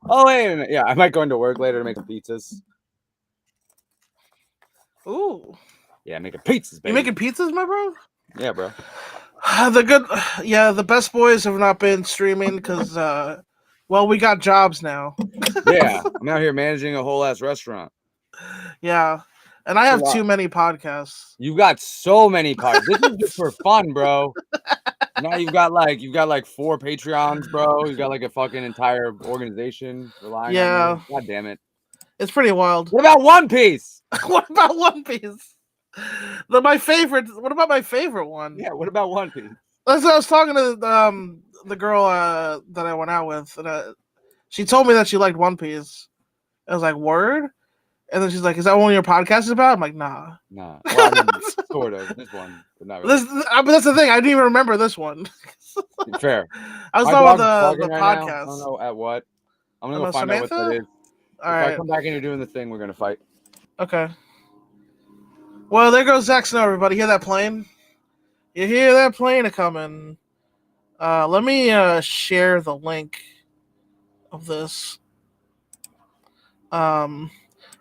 Oh, wait a minute. Yeah, I might go into work later to make pizzas. Ooh. Yeah, making pizzas, You baby. making pizzas, my bro? Yeah, bro. The best boys have not been streaming because, well, we got jobs now. Yeah, I'm out here managing a whole ass restaurant. Yeah, and I It's a have lot. too many podcasts. You got so many parts. This is just for fun, bro. Now you've got like 4 Patreons, bro. You got like a fucking entire organization relying on Yeah, you. God damn it. it's pretty wild. What about One Piece? What about One Piece? My favorite. What about my favorite one? Yeah, what about One Piece? That's what I was talking to the girl that I went out with, and she told me that she liked One Piece. I was like, word. And then she's like, "Is that one your podcast is about?" I'm like, "Nah." Nah. Well, I mean, sort of. This one, but not really. But that's the thing. I didn't even remember this one. Fair. I was My talking dog's about barking the right now. I don't podcast. know at what. I'm gonna go About find out what that Samantha? is. All If I right. come back and you're doing the thing, we're gonna fight. Okay. Well, there goes Zach Snow, everybody. Hear that plane? You hear that plane a coming? Let me share the link of this.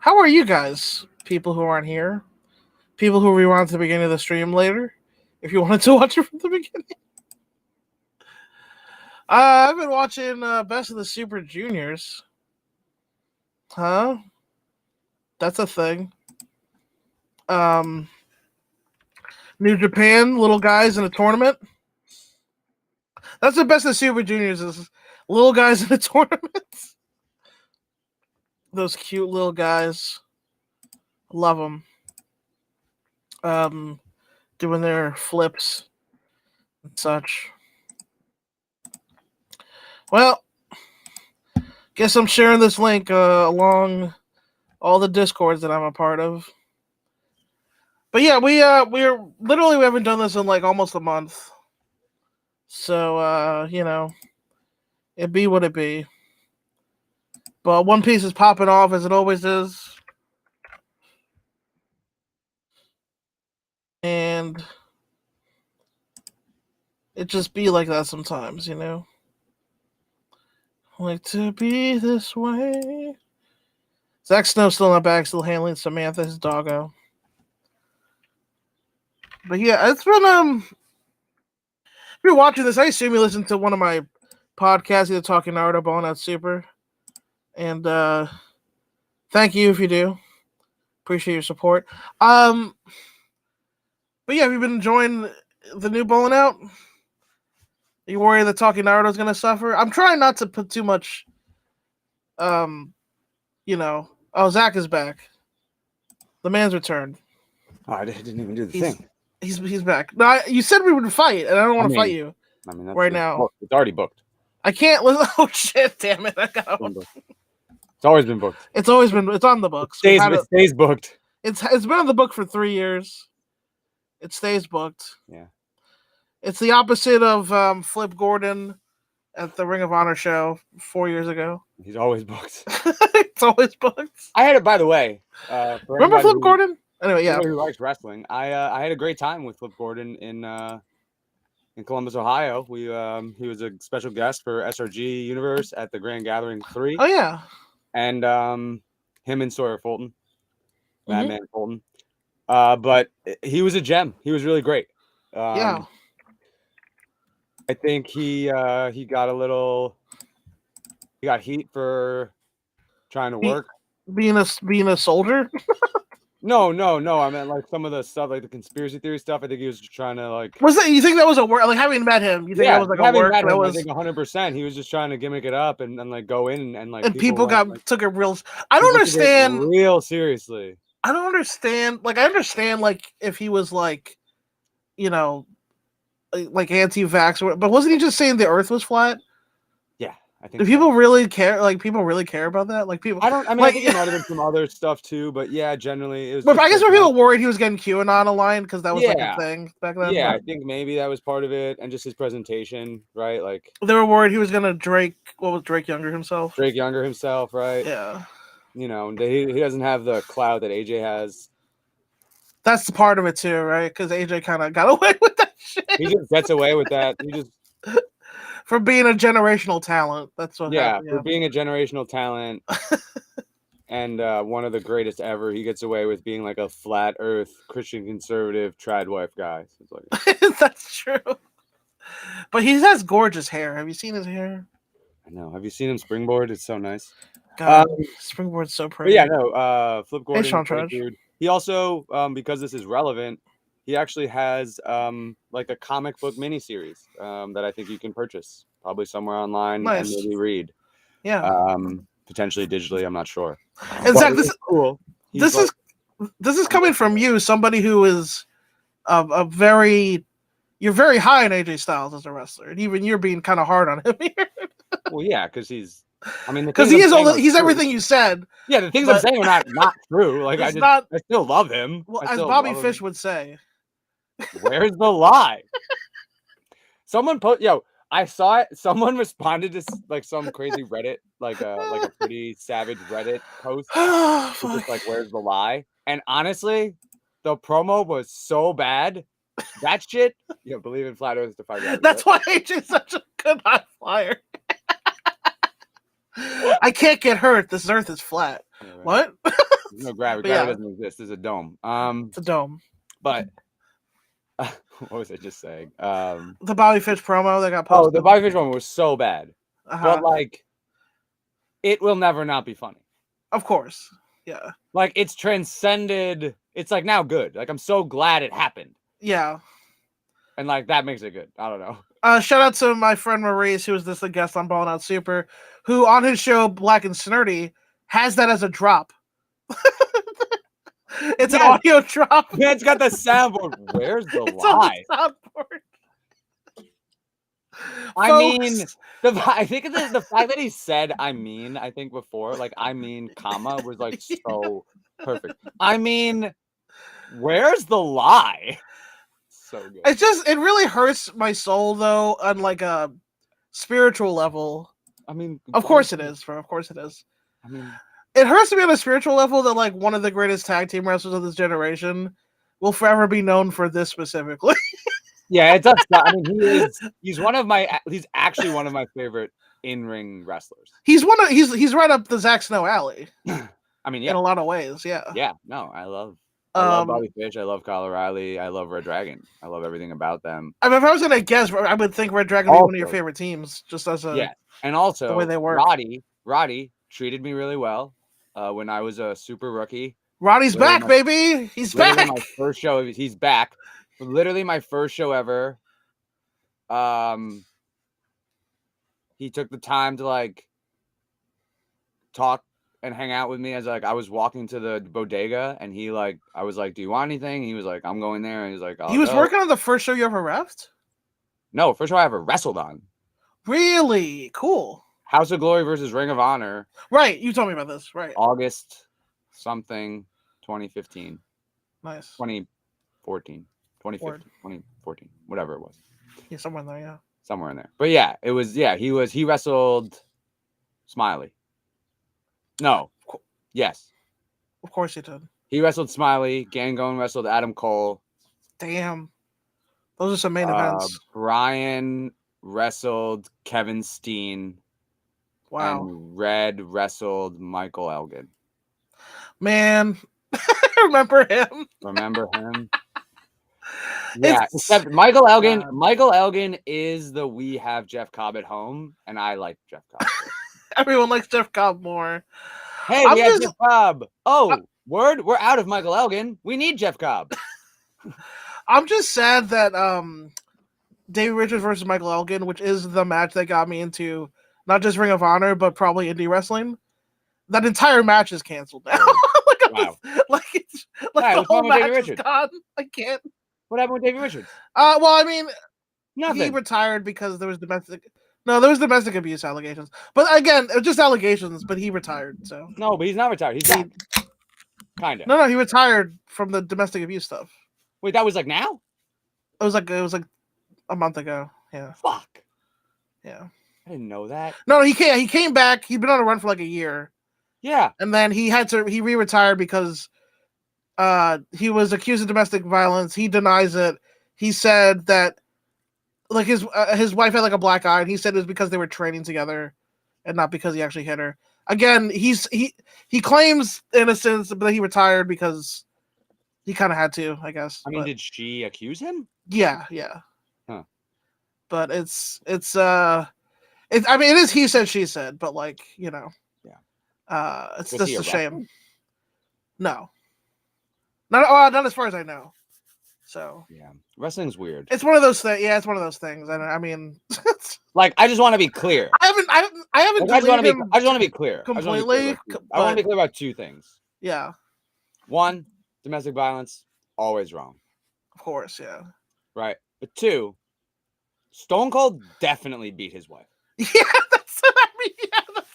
How are you guys, people who aren't here? People who rewound to the beginning of the stream later, if you wanted to watch it from the beginning. I've been watching Best of the Super Juniors. Huh? That's a thing. Um, New Japan, little guys in a tournament. That's the Best of the Super Juniors is little guys in a tournament. Those cute little guys. Love them. Um, Doing their flips and such. Well, guess I'm sharing this link along all the discords that I'm a part of. But yeah, we haven't done this in like almost a month. So it be what it be. But One Piece is popping off as it always is. And it just be like that sometimes, Like to be this way. Zach Snow's still not back, still handling Samantha, his doggo. But yeah, it's been if you're watching this, I assume you listened to one of my podcasts, either talking Naruto, Ball Out Super. And thank you if you do. Appreciate your support. But yeah, have you been enjoying the new Bowling Out? Are you worried that Talking Naruto is gonna suffer? I'm trying not to put too much um oh, Zach is back. The man's returned. Oh, I didn't even do the thing. He's back. No, you said we would fight, and I don't want to fight you that's right now. It's already booked. I can't listen. Oh shit! Damn it! I got It's always been booked. It's always been. It's on the books. It stays booked. It's been on the book for 3 years. It stays booked. Yeah. It's the opposite of Flip Gordon at the Ring of Honor show 4 years ago. He's always booked. It's always booked. I had it, by the way. Remember Flip Gordon? Anyway, yeah. Who likes wrestling? I had a great time with Flip Gordon in Columbus, Ohio. He was a special guest for SRG Universe at the Grand Gathering 3. Oh yeah. And him and Sawyer Fulton, Madman Fulton. But he was a gem. He was really great. Yeah. I think he got heat for trying to work. Being a soldier. No. I meant like some of the stuff, like the conspiracy theory stuff. I think he was just trying to like. Was that? You think that was a work? Like having met him, you think that was like a work? That was. I think 100%. He was just trying to gimmick it up and like go in and like. And people took it real. I don't understand. Real seriously. I don't understand. Like I understand like if he was like, like anti-vax, but wasn't he just saying the Earth was flat? Yeah. I think do people really care? Like people really care about that? Like people. I think it might have been some other stuff too, but yeah, generally it was. But I guess were people worried he was getting QAnon aligned because that was like a thing back then? Yeah, I think maybe that was part of it, and just his presentation, right? Like they were worried he was gonna Drake. What was Drake Younger himself? Drake Younger himself, right? Yeah. He doesn't have the clout that AJ has. That's the part of it too, right? Because AJ kind of got away with that shit. He just gets away with that. He just. For being a generational talent. That's what Yeah, happened. for being a generational talent and one of the greatest ever, he gets away with being like a flat Earth Christian conservative trad wife guy. So it's like, Yeah. That's true. But he has gorgeous hair. Have you seen his hair? I know. Have you seen him springboard? It's so nice. God, Springboard's so But pretty. yeah, no. Flip Hey, Gordon, Sean great Trudge. dude. He also, because this is relevant, he actually has like a comic book miniseries that I think you can purchase probably somewhere online Nice. and maybe read. Yeah. Potentially digitally, I'm not sure. And But Zach, it's cool. this is coming from you, somebody who is a very you're very high on AJ Styles as a wrestler, and even you're being kind of hard on him here. Well, yeah, because he's. I mean, Because he's everything you said. Yeah, the things I'm saying are not true. Like I still love him. Well, I as still Bobby love Fish him. would say. Where's the lie? Someone I saw it. Someone responded to like some crazy Reddit, like a pretty savage Reddit post. Just like, where's the lie? And honestly, the promo was so bad. That shit, believe in flat Earth to find out. That's why AJ's such a good high flyer. I can't get hurt. This Earth is flat. Yeah, right. What? No gravity. Gravity doesn't exist. It's a dome. It's a dome. But what was I just saying? The Bobby Fish promo that got posted. Oh, the Bobby Fish promo was so bad. But like, it will never not be funny. Of course. Yeah. Like, it's transcended. It's like now good. Like, I'm so glad it happened. Yeah. And like that makes it good. I don't know. Shout out to my friend Maurice, who was just a guest on Ballin' Out Super, who on his show Black and Snurdy has that as a drop. It's an audio drop. Yeah, it's got the soundboard. Where's the lie? On the soundboard. I mean, I think the fact that he said "I mean," I think before, like "I mean," comma was like so perfect. I mean, where's the lie? So good. It really hurts my soul though on like a spiritual level. I mean, of course it is, bro. Of course it is. I mean, it hurts me on a spiritual level that like one of the greatest tag team wrestlers of this generation will forever be known for this specifically. Yeah, it does. I mean, he's actually one of my favorite in-ring wrestlers. He's right up the Zack Snow alley. I mean, yeah, in a lot of ways, yeah. Yeah, no, I love Bobby Fish. I love Kyle O'Reilly. I love Red Dragon. I love everything about them. I mean, if I was gonna guess, I would think Red Dragon would be one of your favorite teams, just as and also the way they work. Roddy treated me really well when I was a super rookie. Roddy's back, baby. He's back. My first show, he's back. Literally my first show ever. He took the time to like talk and hang out with me as like I was walking to the bodega, and I was like, "Do you want anything?" And he was like, "I'm going there." And he was like, "He was working on the first show you ever refed?" No, first show I ever wrestled on. Really cool. House of Glory versus Ring of Honor. Right, you told me about this. Right. August something 2015. Nice. 2014. 2015, 2014, whatever it was. Yeah, somewhere in there, yeah. Somewhere in there. But yeah, it was, he wrestled Smiley. No. Yes. Of course he did. He wrestled Smiley. Gangone wrestled Adam Cole. Damn. Those are some main events. Brian wrestled Kevin Steen. Wow. And Red wrestled Michael Elgin. Man. Remember him? Remember him? Yeah, except Michael Elgin. Michael Elgin is the "we have Jeff Cobb at home," and I like Jeff Cobb. Everyone likes Jeff Cobb more. Hey, we have Jeff Cobb. Oh, word! We're out of Michael Elgin. We need Jeff Cobb. I'm just sad that Davey Richards versus Michael Elgin, which is the match that got me into not just Ring of Honor but probably indie wrestling, that entire match is canceled now. Wow! The whole match is gone. I can't. What happened with Davey Richards? Well, I mean, nothing. He retired because there was domestic abuse allegations. But again, it was just allegations. But he retired. So no, but he's not retired. He's back. Kind of. No, he retired from the domestic abuse stuff. Wait, that was like now? It was like a month ago. Yeah. Fuck. Yeah. I didn't know that. No, he came back. He'd been on a run for like a year. Yeah. And then he re-retired because he was accused of domestic violence. He denies it. He said that like his wife had like a black eye, and he said it was because they were training together, and not because he actually hit her. Again, he claims innocence, but he retired because he kind of had to, I guess. I mean, did she accuse him? Yeah. Huh. But it's I mean, it is he said, she said, but like, you know, it's Was just he a shame. arrested? No, not as far as I know. So Yeah, wrestling's weird. it's one of those things. Yeah, it's one of those things. And I mean, like, I just want to be clear. I haven't. Like, I just want to be clear. Completely. I want to be clear about two things. Yeah. One, domestic violence, always wrong. Of course, yeah. Right. But two, Stone Cold definitely beat his wife. Yeah, that's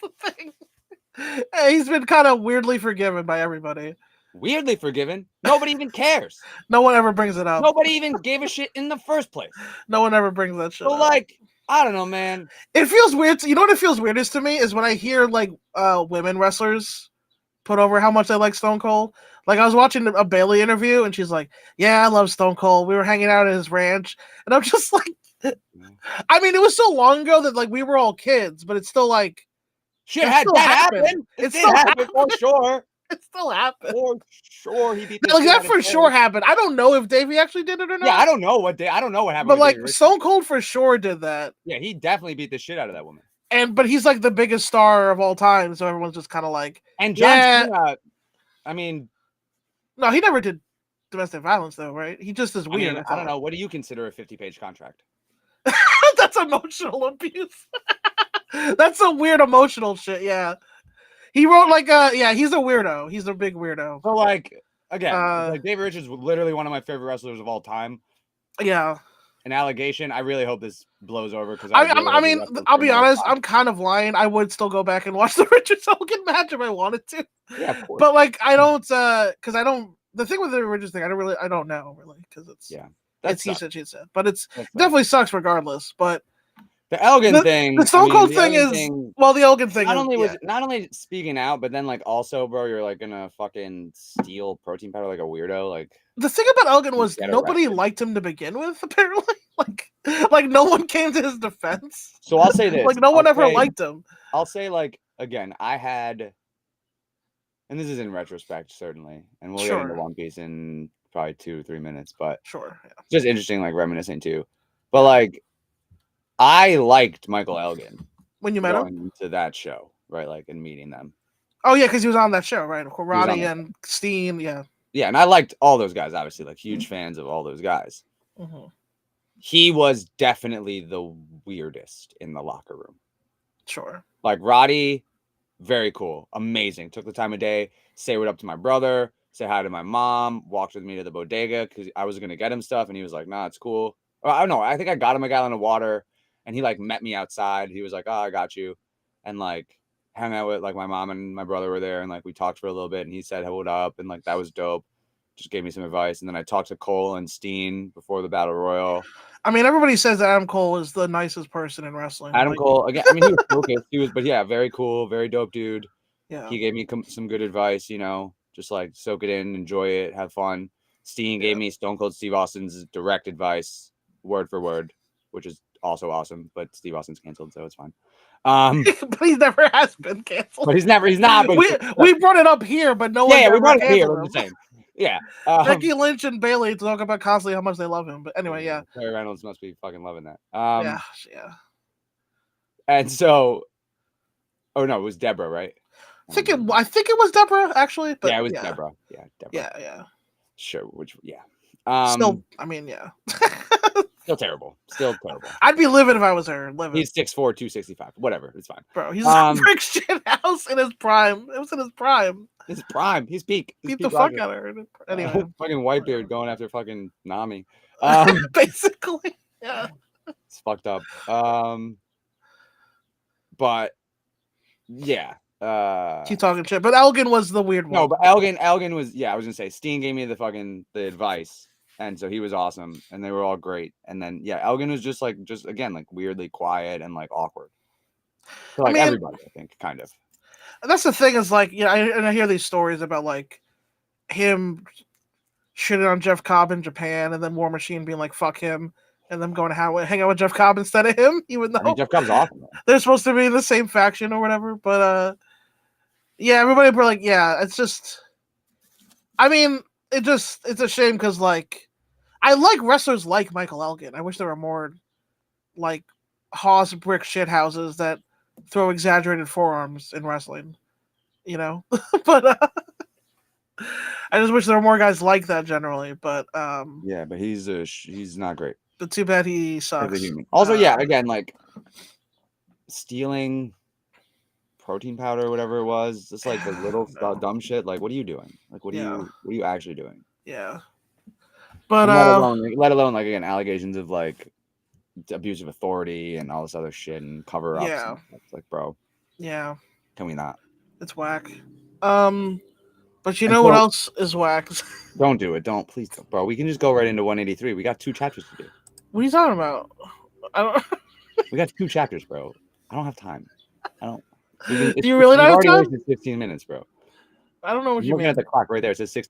the thing. He's been kind of weirdly forgiven by everybody. Weirdly forgiven? Nobody even cares. No one ever brings it up. Nobody even gave a shit in the first place. No one ever brings that shit up. Like, I don't know, man. It feels weird. You know what it feels weirdest to me is when I hear like women wrestlers put over how much they like Stone Cold. Like, I was watching a Bailey interview, and she's like, "Yeah, I love Stone Cold. We were hanging out at his ranch," and I'm just like, I mean, it was so long ago that like we were all kids, but it's still like shit had that happened. It still happened for sure. It still happened. For sure, he beat the like that for sure happened. I don't know if Davey actually did it or not. Yeah, I don't know what happened. But like Stone Cold for sure did that. Yeah, he definitely beat the shit out of that woman. But he's like the biggest star of all time, so everyone's just kind of like. And John Cena, I mean, no, he never did domestic violence though, right? He just is weird. I don't know. What do you consider a 50-page contract? That's emotional abuse. That's some weird emotional shit. Yeah. He wrote like he's a weirdo. He's a big weirdo. So like again, like David Richards was literally one of my favorite wrestlers of all time. Yeah. An allegation. I really hope this blows over because I mean, I'll be honest. I'm kind of lying. I would still go back and watch the Richards Hogan match if I wanted to. Yeah, of course. But like, I don't because I don't. The thing with the Richards thing, I don't know really because it's that's he said, she said. But it's definitely sucks regardless. But the Elgin thing, the Stone Cold thing is the Elgin thing. Not only speaking out, but then like also, bro, you're like gonna fucking steal protein powder like a weirdo. Like the thing about Elgin was nobody liked him to begin with. Apparently, like no one came to his defense. So I'll say this: like no one ever liked him. I'll say like again, I had, and this is in retrospect certainly, and we'll get into One Piece in probably 2-3 minutes, but just interesting, like reminiscing too. But like. I liked Michael Elgin when you met him to that show, right? Like, and meeting them. Oh yeah, because he was on that show, right? Roddy and Steen, yeah. Yeah, and I liked all those guys. Obviously, like huge fans of all those guys. Mm-hmm. He was definitely the weirdest in the locker room. Sure. Like Roddy, very cool, amazing. Took the time of day, say what up to my brother, say hi to my mom, walked with me to the bodega because I was gonna get him stuff, and he was like, "Nah, it's cool." I don't know. I think I got him a gallon of water. And he like met me outside. He was like, "Oh, I got you," and like hung out with like my mom and my brother were there, and like we talked for a little bit. And he said, "Hold up," and like that was dope. Just gave me some advice. And then I talked to Cole and Steen before the Battle Royal. I mean, everybody says that Adam Cole is the nicest person in wrestling. Adam Cole again. I mean, he was focused. But yeah, very cool, very dope dude. Yeah, he gave me some good advice. You know, just like soak it in, enjoy it, have fun. Steen gave me Stone Cold Steve Austin's direct advice, word for word, which is also awesome, but Steve Austin's canceled, so it's fine. But he never has been canceled. But he's not. But we brought it up here, but no one. Yeah, we brought it here. I'm saying. Yeah. Becky Lynch and Bailey talk about constantly how much they love him, but anyway, yeah. Terry Reynolds must be fucking loving that. Yeah. And so, oh no, it was Deborah, right? I think it was Deborah actually. But yeah, it was Deborah. Yeah, Deborah. Yeah. Sure. Which still, I mean, yeah. Still terrible. I'd be livid if I was her. He's 6'4", 265. Whatever. It's fine. Bro, he's a brick shit house in his prime. It was in his prime. His prime. He's peak. Beat the fuck out of her. Anyway. Fucking Whitebeard going after fucking Nami. Basically. Yeah. It's fucked up. But yeah. Keep talking shit. But Elgin was the weird one. No, but Elgin was, I was gonna say Steen gave me the advice. And so he was awesome, and they were all great. And then, Elgin was just again, like weirdly quiet and like awkward. So, like everybody, I think, kind of. That's the thing is like, I hear these stories about like him shitting on Jeff Cobb in Japan, and then War Machine being like, "Fuck him," and them going to hang out with Jeff Cobb instead of him, even though I mean, Jeff Cobb's awesome. Though. they're supposed to be in the same faction or whatever. But yeah, everybody were like, yeah, it's just. I mean, it's a shame because like, I like wrestlers like Michael Elgin. I wish there were more like Haas brick shit houses that throw exaggerated forearms in wrestling, you know. But I just wish there were more guys like that generally. But yeah, but he's not great. But too bad he sucks. As a human. Also, yeah, again, like stealing protein powder or whatever it was, just like the little dumb shit. Like, what are you doing? Like, what are you actually doing? Yeah. But let alone like again allegations of like abuse of authority and all this other shit and cover ups. Yeah. It's like, bro. Yeah. Can we not? It's whack. But you know what else is whack? Don't do it. Don't. Please don't. Bro, we can just go right into 183. We got 2 chapters to do. What are you talking about? I don't. We got 2 chapters, bro. I don't have time. I don't. Do you really not have time? Already wasted 15 minutes, bro. I don't know what you mean. Looking at the clock right there. It says 6.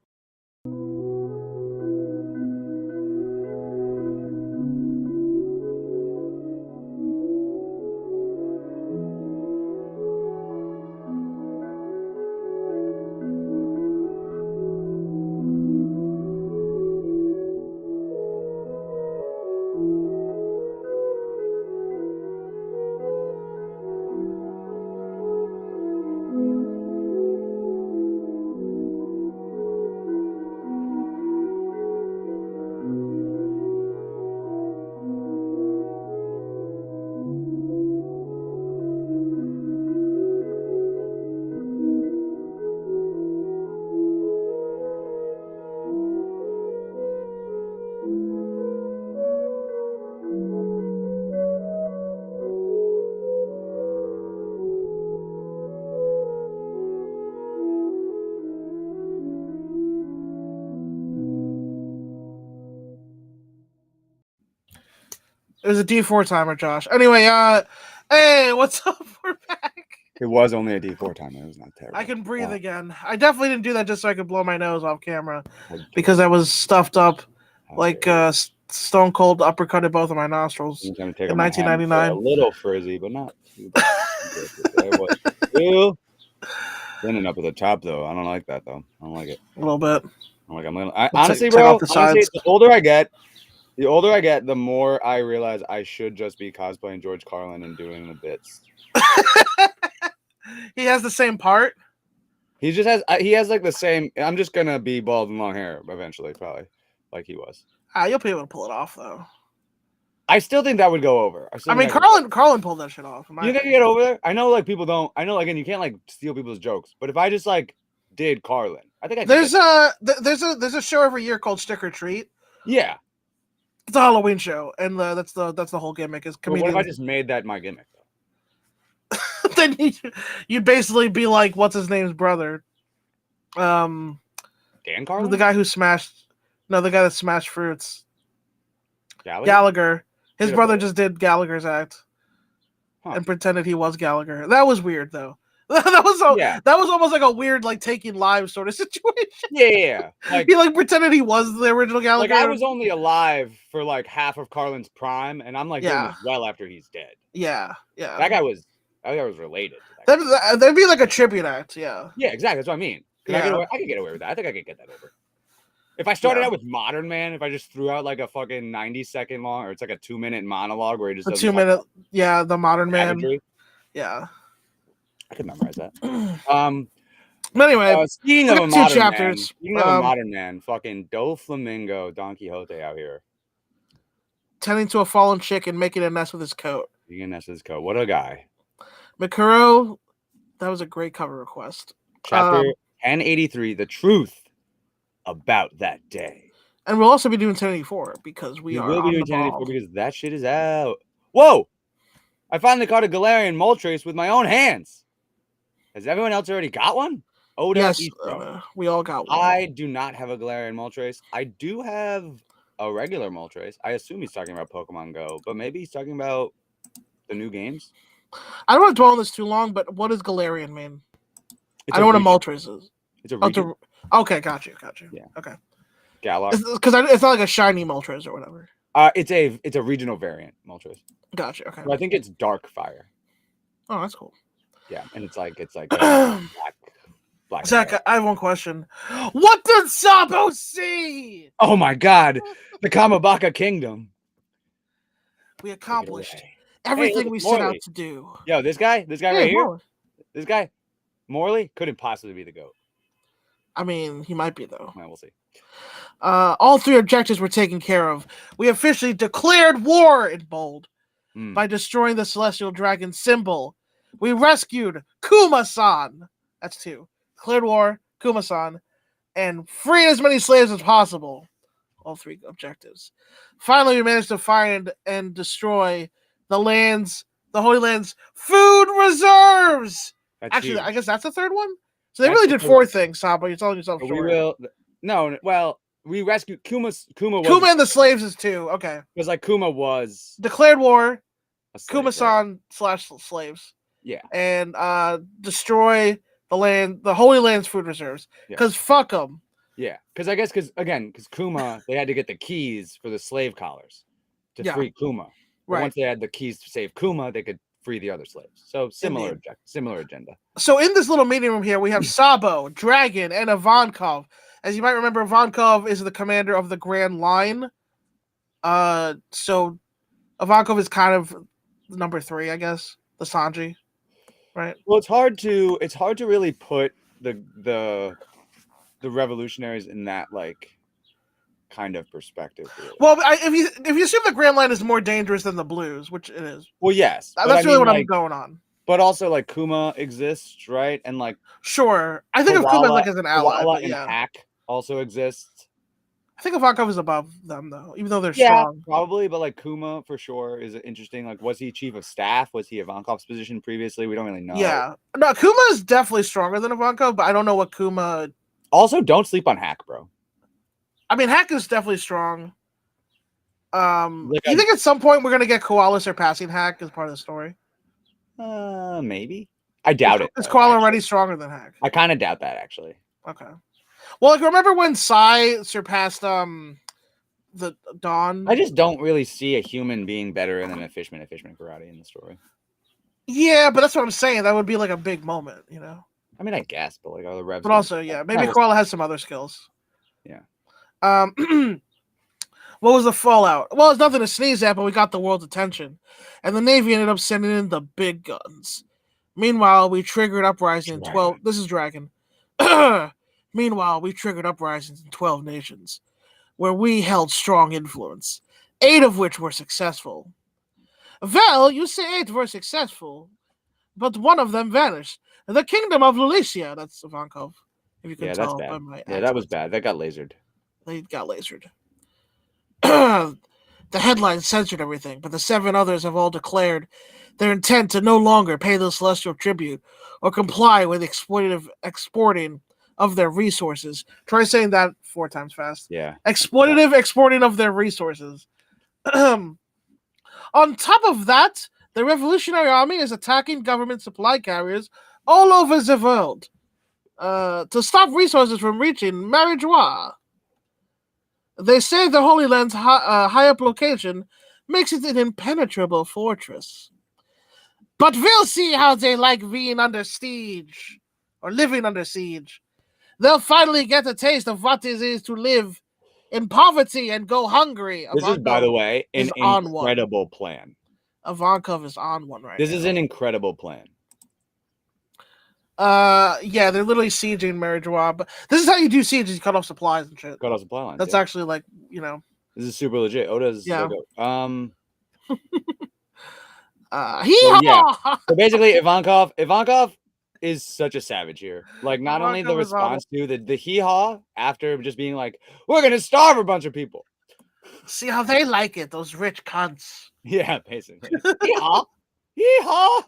It was a D4 timer, Josh. Anyway, hey, what's up? We're back. It was only a D4 timer. It was not terrible. I can breathe again. I definitely didn't do that just so I could blow my nose off camera because I was stuffed up like Stone Cold uppercutted both of my nostrils in 1999. A little frizzy, but not too bad. Thinning up at the top, though. I don't like that, though. I don't like it. A little bit. Honestly, bro, the older I get, the more I realize I should just be cosplaying George Carlin and doing the bits. He has the same part. He has like the same. I'm just gonna be bald and long hair eventually, probably, like he was. You'll be able to pull it off, though. I still think that would go over. I mean, Carlin pulled that shit off. You think you get over there? I know, like people don't. I know, again, you can't like steal people's jokes. But if I just like did Carlin, I think there's a show every year called Stick or Treat. Yeah. It's a Halloween show, and that's the whole gimmick. Is comedians. What if I just made that my gimmick? Then you'd basically be like, what's his name's brother? Dan Carlin? The guy who smashed. No, the guy that smashed Fruits. Gallagher. His brother just did Gallagher's act, and pretended he was Gallagher. That was weird, though. That was almost like a weird, like taking live sort of situation. Yeah. Like, he like pretended he was the original Gallagher. Like I was only alive for like half of Carlin's prime, and I'm like doing this well after he's dead. Yeah. That guy was related. That'd be like a tribute act. Yeah. Yeah, exactly. That's what I mean. I could get away with that. I think I could get that over. If I started out with Modern Man, if I just threw out like a fucking 90-second long, or it's like a 2-minute monologue where he just does 2-minute, the Modern Man. Yeah. I could memorize that. But anyway, speaking of a modern man, fucking Doflamingo Don Quixote out here. Tending to a fallen chick and making a nest with his coat. What a guy. Mikuro, that was a great cover request. Chapter 1083, The Truth About That Day. And we'll also be doing 1084 because we will be doing 1084 because that shit is out. Whoa! I finally caught a Galarian Moltres with my own hands. Has everyone else already got one? Yes, we all got one. I do not have a Galarian Moltres. I do have a regular Moltres. I assume he's talking about Pokemon Go, but maybe he's talking about the new games. I don't want to dwell on this too long, but what does Galarian mean? I know what a Moltres is. It's a region. Okay, got you. Yeah. Okay. Galar. Because it's not like a shiny Moltres or whatever. It's a regional variant, Moltres. Gotcha. Okay. So I think it's dark fire. Oh, that's cool. Yeah, and it's like black. Zach, I have one question. What did Sabo see? Oh my God, the Kamabaka Kingdom. We accomplished Hey, everything look, we it's set out Morley. to do. Yo, this guy Yeah, right here, Morley. this guy, Morley couldn't possibly be the GOAT. I mean, he might be though. Well, we'll see. All 3 objectives were taken care of. We officially declared war in bold by destroying the celestial dragon symbol. We rescued Kuma-san. That's 2. Declared war, Kuma-san, and freed as many slaves as possible. All 3 objectives. Finally, we managed to find and destroy the Holy Land's food reserves. That's Actually, huge. I guess that's the 3rd one. So they really did 4 things, Sabo. You're telling yourself short. We rescued Kuma. Kuma and the slaves is 2. Okay. Because like Kuma was declared war. Kuma-san / slaves. Yeah. And destroy the Holy Land's food reserves. Because fuck them. Yeah. Because Kuma, they had to get the keys for the slave collars to free Kuma. But once they had the keys to save Kuma, they could free the other slaves. So similar agenda. So in this little meeting room here, we have Sabo, Dragon, and Ivankov. As you might remember, Ivankov is the commander of the Grand Line. So Ivankov is kind of number 3, I guess. The Sanji, right? Well, it's hard to really put the revolutionaries in that like kind of perspective. Really. Well, if you assume the Grand Line is more dangerous than the Blues, which it is. Well, yes, that's really what I'm going on. But also, like Kuma exists, right? And like, sure, I think of Kuma like as an ally. But, and Hack also exists. I think Ivankov is above them, though, even though they're strong. Probably, but like Kuma for sure is interesting. Like, was he chief of staff? Was he Ivankov's position previously? We don't really know. Yeah, no, Kuma is definitely stronger than Ivankov, but I don't know what Kuma. Also, don't sleep on Hack, bro. I mean, Hack is definitely strong. You think at some point we're gonna get Koala surpassing Hack as part of the story? Maybe. I doubt it. Is Koala already stronger than Hack? I kind of doubt that, actually. Okay. Well, like, remember when Sai surpassed the Dawn? I just don't really see a human being better than a fishman karate in the story. Yeah, but that's what I'm saying. That would be like a big moment, you know? I mean, I guess, but like, are the revs? But also, yeah, maybe Koala has some other skills. Yeah. What was the fallout? Well, it's nothing to sneeze at, but we got the world's attention. And the Navy ended up sending in the big guns. Meanwhile, we triggered uprising in 12... This is Dragon. Meanwhile, we triggered uprisings in 12 nations, where we held strong influence, 8 of which were successful. Well, you say 8 were successful, but one of them vanished. The kingdom of Lulicia. That's Ivankov. If you can tell by my accent. That was bad. That got lasered. They got lasered. The headline censored everything, but the 7 others have all declared their intent to no longer pay the celestial tribute or comply with exporting of their resources. Try saying that 4 times fast. Yeah. Exploitative exporting of their resources. On top of that, the Revolutionary Army is attacking government supply carriers all over the world to stop resources from reaching Marijuana. They say the Holy Land's high up location makes it an impenetrable fortress. But we'll see how they like being under siege, or living under siege. They'll finally get a taste of what it is to live in poverty and go hungry. This is, by the way, an incredible plan. Ivankov is on one right now. This is an incredible plan. Yeah, they're literally sieging Marijuana. But this is how you do sieges: you cut off supplies and shit. Cut off supply lines. That's actually like, you know. This is super legit. Oda's logo. So basically, Ivankov is such a savage here. Like, not only the response to the hee-haw after just being like, we're gonna starve a bunch of people. See how they like it, those rich cunts. Yeah, basically. Hee-haw. Hee-haw.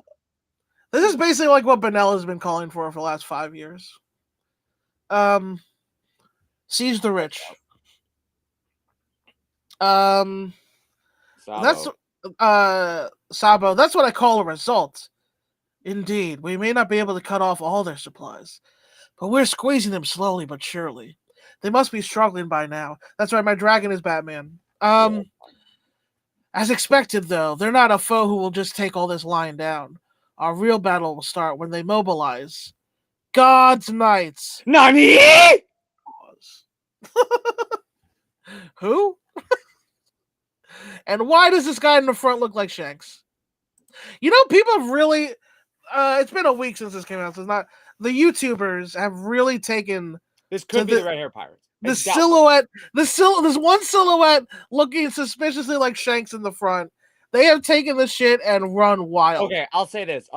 This is basically like what Benel has been calling for the last 5 years. Seize the rich. Sabo. That's Sabo. That's what I call a result. Indeed, we may not be able to cut off all their supplies, but we're squeezing them slowly but surely. They must be struggling by now. That's why my dragon is Batman. As expected, though, they're not a foe who will just take all this lying down. Our real battle will start when they mobilize. God's Knights. Nani? Who? And why does this guy in the front look like Shanks? You know, people have really. It's been a week since this came out. So it's not. The YouTubers have really taken. This could be the red hair pirates. The silhouette. There's one silhouette looking suspiciously like Shanks in the front. They have taken this shit and run wild. Okay, I'll say this.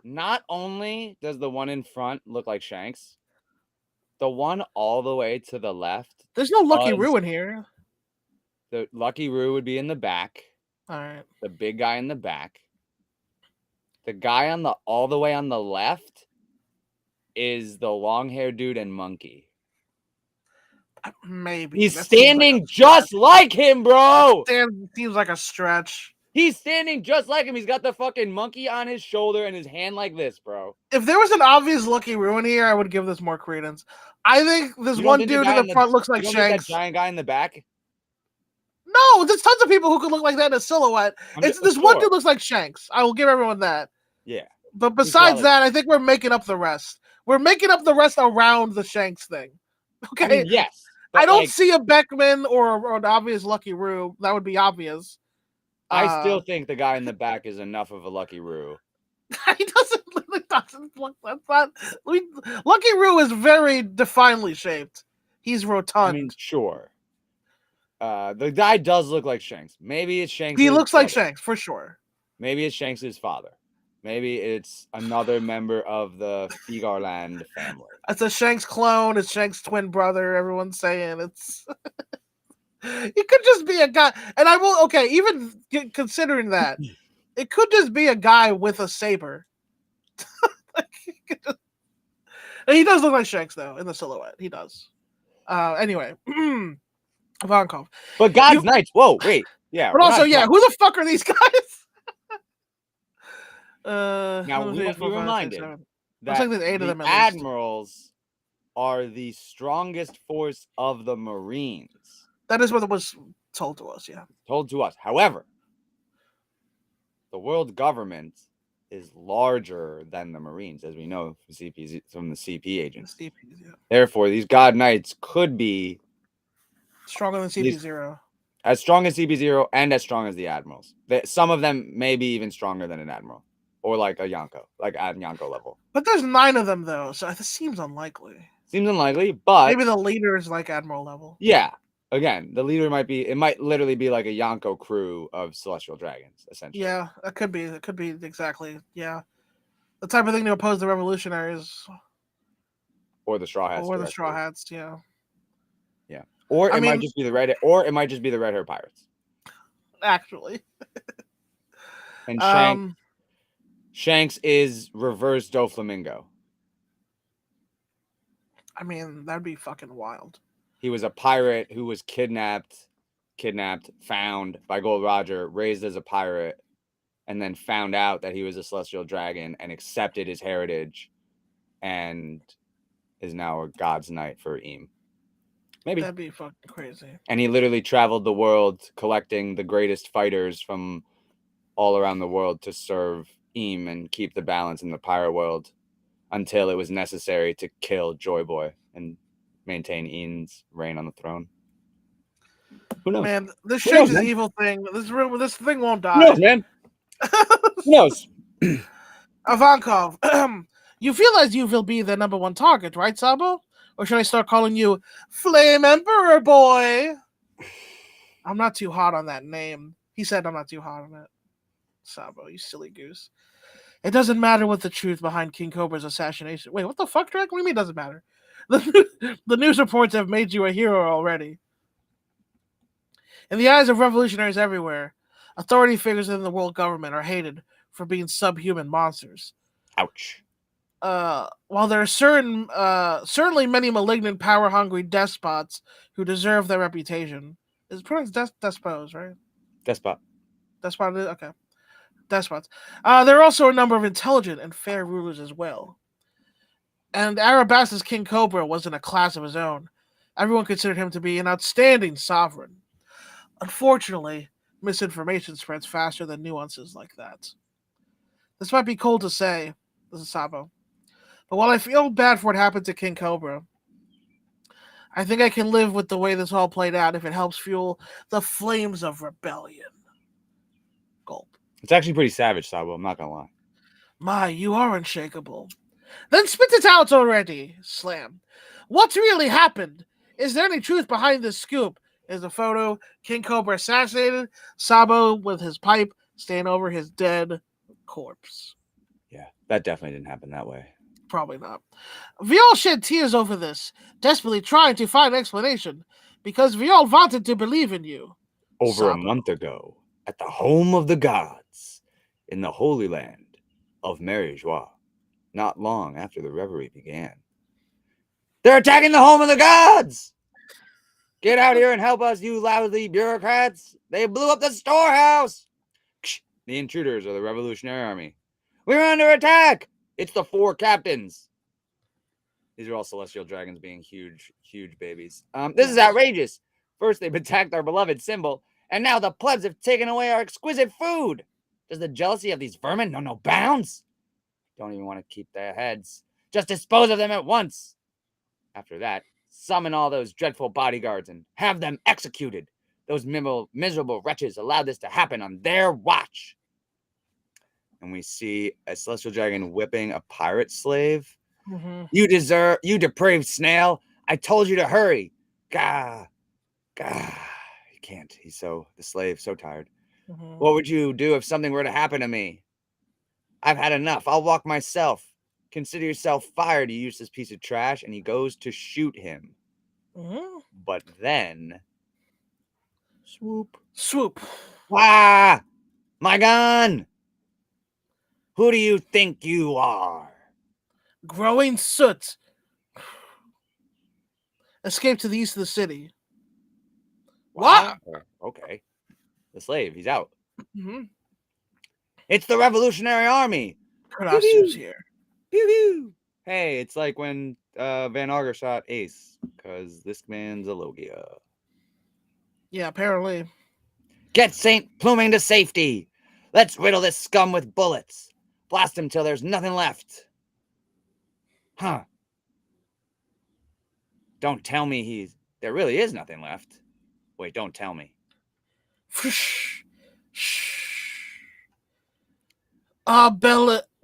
Not only does the one in front look like Shanks, the one all the way to the left. There's no Lucky Roo in here. The Lucky Roo would be in the back. All right. The big guy in the back. The guy on the all the way on the left is the long-haired dude and monkey. Maybe. He's standing just like him, bro. Seems like a stretch. He's standing just like him. He's got the fucking monkey on his shoulder and his hand like this, bro. If there was an obvious Lucky Roo in here, I would give this more credence. I think this one dude in the front looks like Shanks. That giant guy in the back? No, there's tons of people who could look like that in a silhouette. One dude looks like Shanks. I will give everyone that. Yeah. But besides that, I think we're making up the rest. We're making up the rest around the Shanks thing. Okay. I mean, yes. I don't see a Beckman or an obvious Lucky Roo. That would be obvious. I still think the guy in the back is enough of a Lucky Roo. He doesn't look. That's not. Lucky Roo is very definedly shaped. He's rotund. I mean, sure. The guy does look like Shanks. Maybe it's Shanks. He looks like Shanks for sure. Maybe it's Shanks' father. Maybe it's another member of the Figarland family. It's a Shanks clone. It's Shanks' twin brother. Everyone's saying it's. It could just be a guy, and I will. Okay, even considering that, it could just be a guy with a saber. He does look like Shanks though in the silhouette. He does. Anyway, Ivankov. But God's Knights. Whoa, wait. Yeah. But also, yeah, who the fuck are these guys? Now we must be reminded that like there's 8 of them. The admirals are the strongest force of the Marines. That is what was told to us. Yeah. Told to us. However, the world government is larger than the Marines, as we know from the CP agents. CPs, yeah. Therefore, these God Knights could be stronger than CP0. As strong as CP0 and as strong as the admirals. Some of them may be even stronger than an admiral. Or like a Yonko. Like at Yonko level. But there's 9 of them, though, so this seems unlikely. Seems unlikely, but... Maybe the leader is like admiral level. Yeah. Again, the leader might literally be like a Yonko crew of celestial dragons, essentially. Yeah, it could be exactly, yeah. The type of thing to oppose the revolutionaries. Or the Straw Hats. Or the Straw Hats, yeah. Yeah. Or it might just be the red hair pirates. Actually. And Shanks is reverse Doflamingo. I mean, that'd be fucking wild. He was a pirate who was kidnapped, found by Gold Roger, raised as a pirate, and then found out that he was a celestial dragon and accepted his heritage and is now a God's Knight for Eam. Maybe. That'd be fucking crazy. And he literally traveled the world collecting the greatest fighters from all around the world to serve Eam and keep the balance in the pirate world until it was necessary to kill Joy Boy and maintain Ian's reign on the throne. Who knows? Man, this Shanks is evil thing. This thing won't die. Who knows, man? Who knows? Ivankov, you feel as you will be the #1 target, right, Sabo? Or should I start calling you Flame Emperor Boy? I'm not too hot on that name. He said I'm not too hot on it. Sabo, you silly goose. It doesn't matter what the truth behind King Cobra's assassination. Wait, what the fuck, Drake? What do you mean it doesn't matter? The news reports have made you a hero already. In the eyes of revolutionaries everywhere, authority figures in the world government are hated for being subhuman monsters. Ouch. While there are certainly many malignant, power-hungry despots who deserve their reputation. Is it pronounced despots, right? Despot. Despot, okay. Despots. There are also a number of intelligent and fair rulers as well. And Arabas's King Cobra was in a class of his own. Everyone considered him to be an outstanding sovereign. Unfortunately, misinformation spreads faster than nuances like that. This might be cold to say, this is Sabo, but while I feel bad for what happened to King Cobra, I think I can live with the way this all played out if it helps fuel the flames of rebellion. Gulp. It's actually pretty savage, Sabo. I'm not gonna lie. My, you are unshakable. Then spit it out already, Slam. What's really happened? Is there any truth behind this scoop? Is the photo King Cobra assassinated? Sabo with his pipe staying over his dead corpse. Yeah, that definitely didn't happen that way. Probably not. Viol shed tears over this, desperately trying to find an explanation, because Viol wanted to believe in you. Over a Sabo. month ago, at the home of the gods, in the Holy Land of Marie-Joie, not long after the reverie began. They're attacking the home of the gods! Get out here and help us, you lousy bureaucrats! They blew up the storehouse! The intruders are the Revolutionary Army. We're under attack! It's the 4 captains. These are all celestial dragons being huge, huge babies. This is outrageous. First, they've attacked our beloved symbol, and now the plebs have taken away our exquisite food. Does the jealousy of these vermin know no bounds? Don't even want to keep their heads. Just dispose of them at once. After that, summon all those dreadful bodyguards and have them executed. Those miserable wretches allowed this to happen on their watch. And we see a celestial dragon whipping a pirate slave. Mm-hmm. You depraved snail. I told you to hurry. Gah. He can't. The slave, so tired. Mm-hmm. What would you do if something were to happen to me? I've had enough. I'll walk myself. Consider yourself fired, you useless piece of trash. And he goes to shoot him. Mm-hmm. But then... Swoop. Ah! My gun! Who do you think you are? Growing soot. Escape to the east of the city. What? Okay. The slave, he's out. Mm-hmm. It's the Revolutionary Army. Kratasu's here. Pew pew. Hey, it's like when Van Auger shot Ace, because this man's a Logia. Yeah, apparently. Get St. Pluming to safety. Let's riddle this scum with bullets. Blast him till there's nothing left. Huh. Don't tell me there really is nothing left. Wait, don't tell me. Oblisut.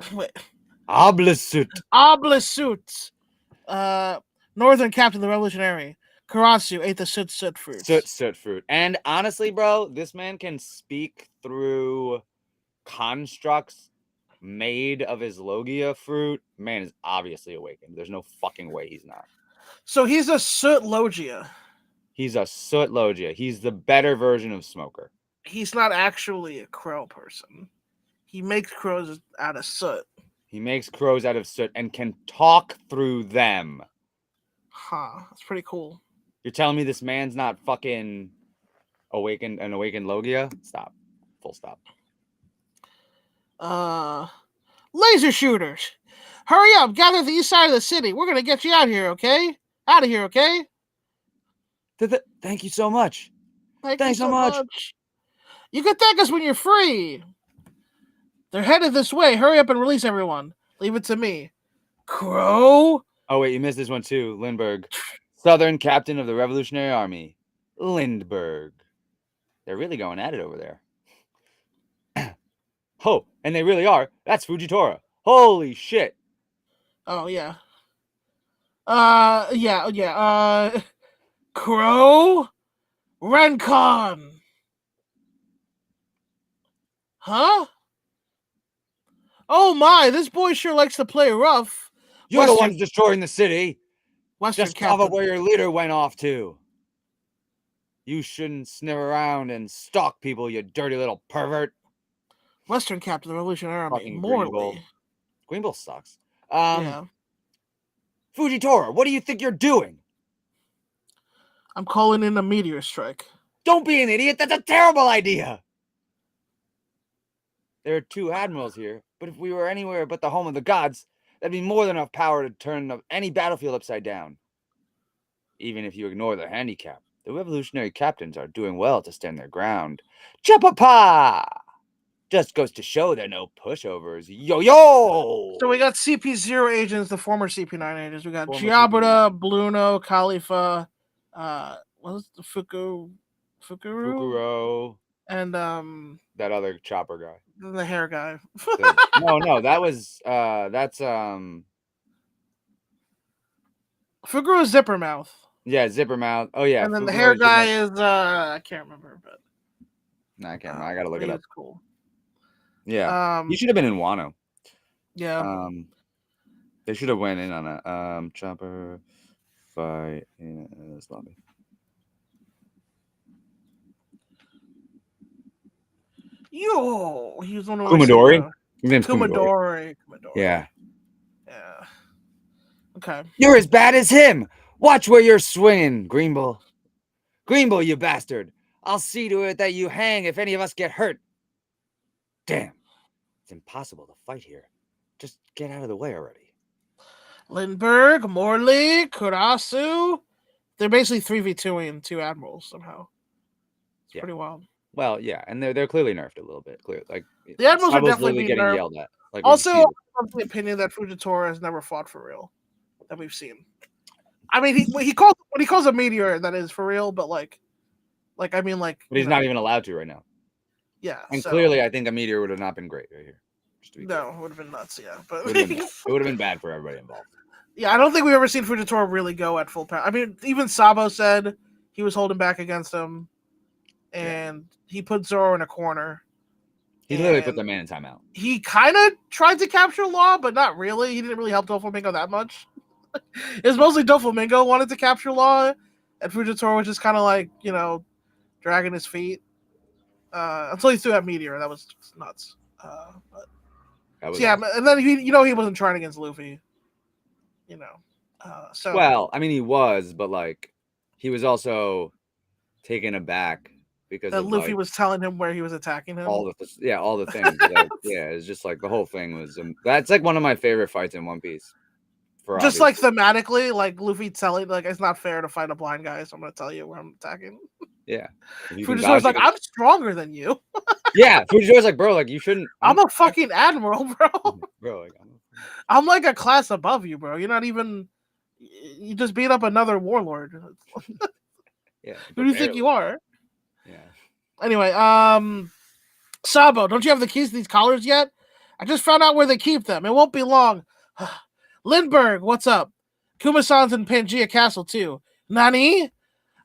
Northern Captain of the Revolutionary. Karasu ate the soot fruit. Soot fruit. And honestly, bro, this man can speak through constructs made of his Logia fruit. Man is obviously awakened. There's no fucking way he's not. So he's a soot Logia. He's a soot Logia. He's the better version of Smoker. He's not actually a crow person. He makes crows out of soot. He makes crows out of soot and can talk through them. Huh. That's pretty cool. You're telling me this man's not fucking awakened Logia? Stop. Full stop. Laser shooters. Hurry up. Gather the east side of the city. We're going to get you out here, okay? Out of here, okay? Thank you so much. Thanks you so much. You can thank us when you're free. They're headed this way. Hurry up and release everyone. Leave it to me. Crow? Oh, wait, you missed this one too. Lindbergh. Southern Captain of the Revolutionary Army. Lindbergh. They're really going at it over there. Oh, and they really are. That's Fujitora. Holy shit. Oh, yeah. Yeah. Crow? Rencon. Huh? Oh my, this boy sure likes to play rough. You're the ones destroying the city. Just cover where your leader went off to. You shouldn't sniff around and stalk people, you dirty little pervert. Western Captain of the Revolutionary Army. Morley. Greenbull sucks. Yeah. Fujitora, what do you think you're doing? I'm calling in a meteor strike. Don't be an idiot. That's a terrible idea. There are 2 admirals here, but if we were anywhere but the home of the gods, that'd be more than enough power to turn any battlefield upside down. Even if you ignore the handicap. The revolutionary captains are doing well to stand their ground. Chapapa! Just goes to show they're no pushovers. Yo yo! So we got CP0 agents, the former CP9 agents. We got Former CP9. Giabrda, Bluno, Khalifa, what was the Fukuru, Fukuro. and That other chopper guy. the hair guy. No, that's Fukuru is Zipper Mouth. Yeah, Zipper Mouth. Oh yeah, And then the Fukuro hair is guy is I can't remember, but No, I can't remember. I gotta look it up. Cool. Yeah, he should have been in Wano. Yeah. They should have went in on a chopper fight in this lobby. Yo, he was on Kumadori. His name's Kumadori. Yeah. Yeah. Okay. You're as bad as him. Watch where you're swinging, Greenbull. Greenbull, you bastard. I'll see to it that you hang if any of us get hurt. Damn. It's impossible to fight here. Just get out of the way already. Lindbergh, Morley, Kurasu. They're basically 3v2ing 2 admirals somehow. It's pretty wild. Well, yeah, and they're clearly nerfed a little bit. Clear, like the admirals are definitely getting nerfed. Yelled at. Like, also, I'm of the opinion that Fujitora has never fought for real that we've seen. I mean, he calls a meteor that is for real, but like I mean, like. But he's not even allowed to right now. Yeah, and clearly, I think a meteor would have not been great right here. No, it would have been nuts. Yeah, but it would have been bad for everybody involved. Yeah, I don't think we've ever seen Fujitora really go at full power. I mean, even Sabo said he was holding back against him, and he put Zoro in a corner. He literally put the man in timeout. He kind of tried to capture Law, but not really. He didn't really help Doflamingo that much. It was mostly Doflamingo wanted to capture Law, and Fujitora was just kind of like, dragging his feet until he threw that meteor. That was just nuts. Awesome. And then he wasn't trying against Luffy. Well, I mean, he was, but like, he was also taken aback because Luffy was telling him where he was attacking him. All the things. It's just like the whole thing was. That's like one of my favorite fights in One Piece. Just like thematically, like Luffy telling, like, it's not fair to fight a blind guy, so I'm going to tell you where I'm attacking. Yeah. Fujitora's like, I'm stronger than you. Yeah, Fujitora's like, bro, like, you shouldn't. I'm a fucking admiral, bro. Bro, like, I'm like a class above you, bro. You're not even. You just beat up another warlord. Yeah. Who do you think you are? Yeah. Anyway, Sabo, don't you have the keys to these collars yet? I just found out where they keep them. It won't be long. Lindbergh, what's up? Kuma-san's in Pangea Castle too. Nani?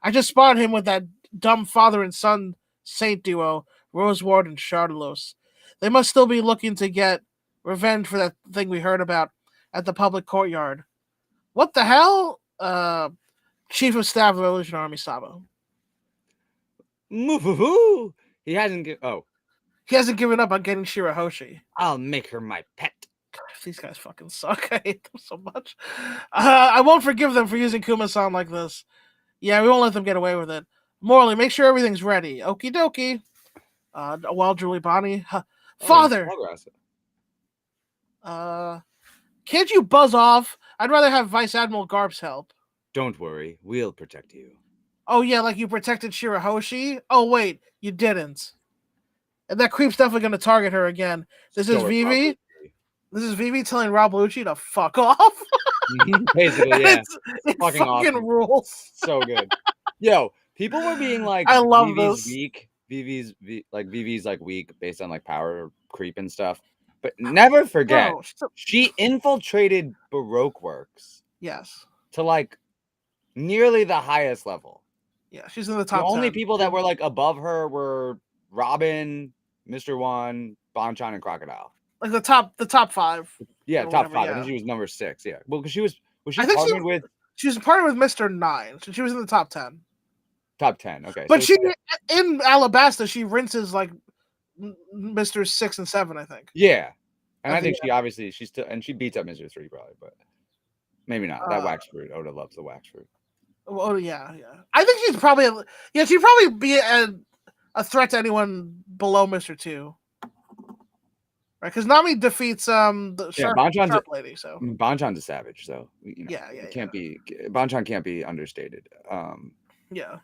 I just spotted him with that dumb father and son saint duo, Roseward and Chardelos. They must still be looking to get revenge for that thing we heard about at the public courtyard. What the hell? Chief of Staff of the Revolution Army, Sabo. He hasn't given up on getting Shirahoshi. I'll make her my pet. God, these guys fucking suck. I hate them so much. I won't forgive them for using Kuma-san like this. Yeah, we won't let them get away with it. Morley, make sure everything's ready. Okie dokie. While Julie Bonnie. Father! Can't you buzz off? I'd rather have Vice Admiral Garp's help. Don't worry, we'll protect you. Oh yeah, like you protected Shirahoshi? Oh wait, you didn't. And that creep's definitely going to target her again. This is Vivi. This is Vivi telling Rob Lucci to fuck off. Basically, yeah. It fucking awesome. Rules. So good. Yo, people were being like, I love Vivi's this. Weak. Vivi's like weak based on like power creep and stuff. But never forget, she infiltrated Baroque Works. Yes. To like nearly the highest level. Yeah, she's in the top. The only people that were like above her were Robin, Mr. One, Bonchan, and Crocodile. Like the top 5. Yeah, top 5. Yeah. I think she was number 6. Yeah. Well, because she was partnered with. She was partnered with Mr. 9. So she was in the top 10. Top 10. Okay. But so in Alabasta, she rinses like Mr. 6 and 7, I think. Yeah. And I think she's still, and she beats up Mr. 3 probably, but maybe not. That wax fruit. Oda loves the wax fruit. Oh yeah. I think she'd probably be a threat to anyone below Mr. 2. Right, because Nami defeats the sharp lady. So Bonchan's a savage, so yeah. Bonchan can't be understated. Yeah.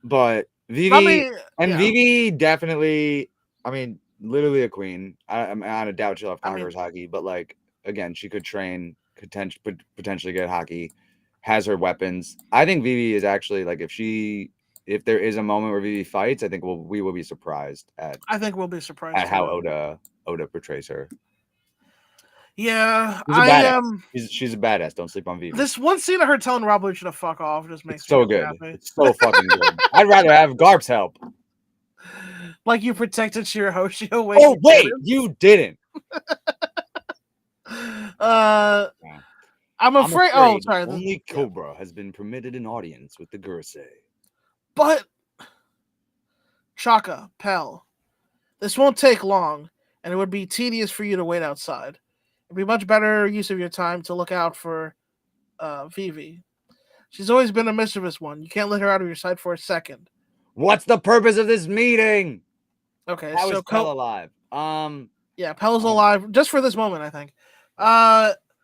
But Vivi Nami, and yeah. Vivi definitely, I mean, literally a queen. I don't doubt she'll have Conqueror's hockey, but like again, she could train, potentially get hockey, has her weapons. I think Vivi is actually like if there is a moment where Vivi fights, I think we will be surprised at we'll be surprised at how too. Oda portrays her. Yeah, She's a badass. She's a badass. Don't sleep on Vivi. This one scene of her telling Rob Lucha to fuck off just makes It's me so really good. happy. It's so fucking good. I'd rather have Garp's help. Like you protected Shirahoshi. Oh wait, you didn't. I'm afraid. Oh, sorry. Only Cobra has been permitted an audience with the Gurusei. But Chaka, Pell, this won't take long, and it would be tedious for you to wait outside. It'd be much better use of your time to look out for Vivi. She's always been a mischievous one. You can't let her out of your sight for a second. What's the purpose of this meeting? Okay, how is Pell alive? Yeah, Pell's alive just for this moment, I think.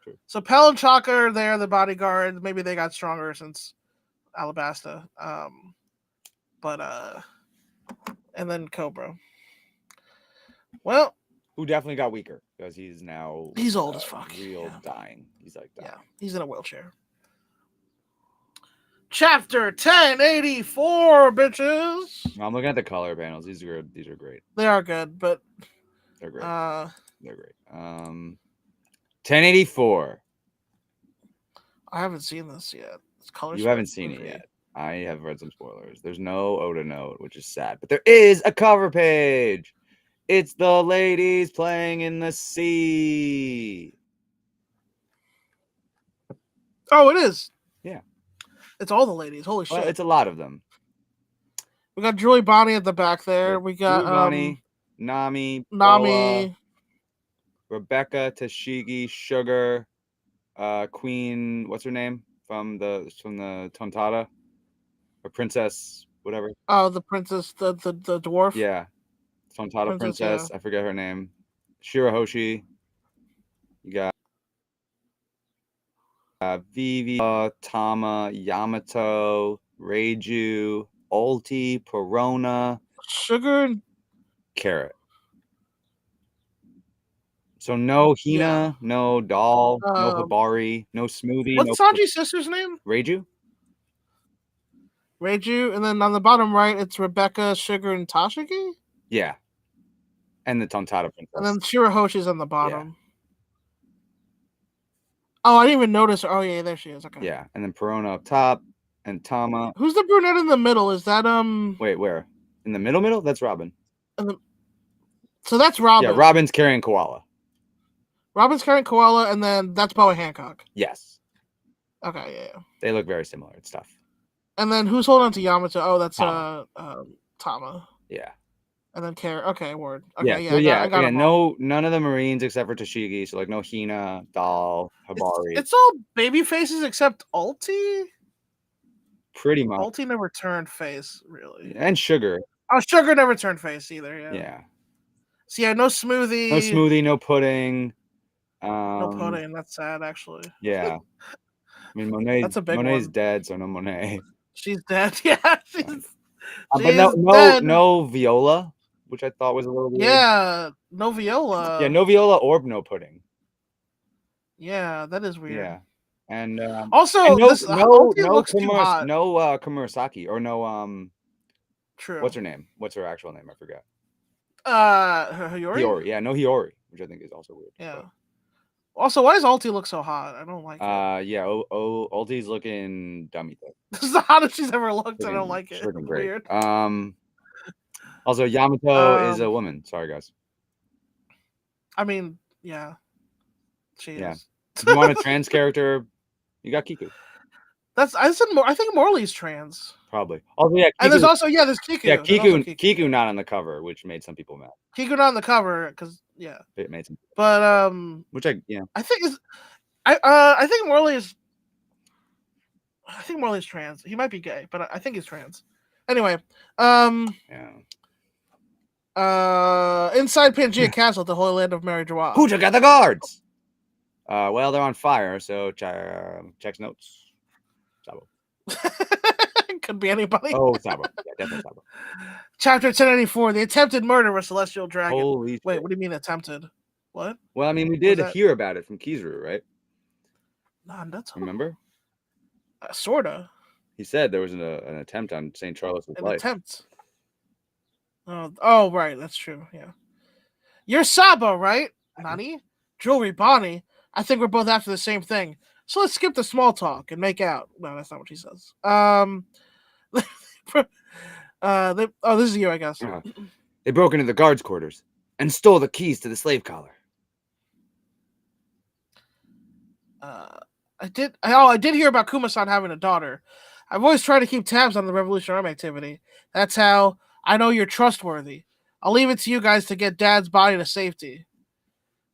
True. So Pell and Chaka are there, the bodyguards. Maybe they got stronger since Alabasta. And then Cobra. Well, who definitely got weaker because he's old as fuck. Dying. He's like dying. Yeah, he's in a wheelchair. Chapter 1084, bitches. I'm looking at the color panels. These are great. They are good, but they're great. They're great. 1084. I haven't seen this yet. You haven't seen it yet. I have read some spoilers. There's no Oda note, which is sad, but there is a cover page. It's the ladies playing in the sea. Oh, it is. Yeah. It's all the ladies. Holy shit. It's a lot of them. We got Julie Bonnie at the back there. We got Bonnie, Nami, Boa, Rebecca, Tashigi, Sugar, Queen, what's her name? From the Tontata? Or Princess, whatever. Oh, the princess, the dwarf. Yeah. Tontata princess. Yeah. I forget her name. Shirahoshi. You got Vivi, Tama, Yamato, Reiju, Ulti, Perona, Sugar, and Carrot. So no Hina, no Doll, no Hibari, no Smoothie. What's Sanji's sister's name? Reiju. And then on the bottom right, it's Rebecca, Sugar, and Tashigi? Yeah. And the Tontata princess. And then Shirahoshi's on the bottom. Yeah. Oh, I didn't even notice her. Oh, yeah, there she is. Okay. Yeah, and then Perona up top, and Tama. Who's the brunette in the middle? Is that Wait, where? In the middle? That's Robin. So that's Robin. Yeah, Robin's carrying Koala. And then that's Boa Hancock. Yes. Okay, yeah. They look very similar. It's tough. And then who's holding on to Yamato? Oh, that's Tama. Yeah. And then Carrot. Okay, word. Okay, yeah. I got none of the Marines except for Tashigi. So like no Hina, Doll, Hibari. It's all baby faces except Ulti. Pretty much. Ulti never turned face, really. And Sugar. Oh, Sugar never turned face either. Yeah. Yeah. So yeah, no Smoothie. No pudding. No pudding. That's sad, actually. Yeah. I mean, Monet's one. dead, so no Monet. She's dead. Yeah, she's but no Viola, which I thought was a little weird. Yeah, no Viola. Yeah, no Viola or no pudding. Yeah, that is weird. Yeah, and also no Komurasaki or no True. What's her name? What's her actual name? I forgot. Hiyori. Hiyori, yeah, no Hiyori, which I think is also weird. Yeah. But. Also, why does Ulti look so hot? I don't like it. Yeah, Ulti's looking dummy thick. This is the hottest she's ever looked. I don't like it. She's looking great. Weird. Also, Yamato is a woman. Sorry, guys. I mean, yeah. She is. If you want a trans character, you got Kiku. I think Morley's trans. Probably. Also, yeah. Kiku, and there's Kiku. Yeah, Kiku not on the cover, which made some people mad. Kiku not on the cover because it made some. But which I think is, I think Morley is. I think Morley's trans. He might be gay, but I think he's trans. Anyway, inside Pangea Castle at the Holy Land of Mary Joie. Who took out the guards? Well, they're on fire, so checks notes. SABO. Could be anybody. Oh, Sabo. Yeah, definitely Sabo. Chapter 1094, the attempted murder of a celestial dragon. Holy Wait, shit. what do you mean attempted? What? Well, I mean, we What was did that? hear about it from Kizaru, right? Nah, that's Remember? sorta. He said there was an attempt on St. Charles' An life. attempt. Oh, right, that's true. Yeah. You're Sabo, right? Nani? Jewelry, Bonnie. I think we're both after the same thing. So let's skip the small talk and make out. No, that's not what she says. This is you, I guess. They broke into the guards' quarters and stole the keys to the slave collar. I did hear about Kuma-san having a daughter. I've always tried to keep tabs on the Revolutionary Army activity. That's how I know you're trustworthy. I'll leave it to you guys to get Dad's body to safety.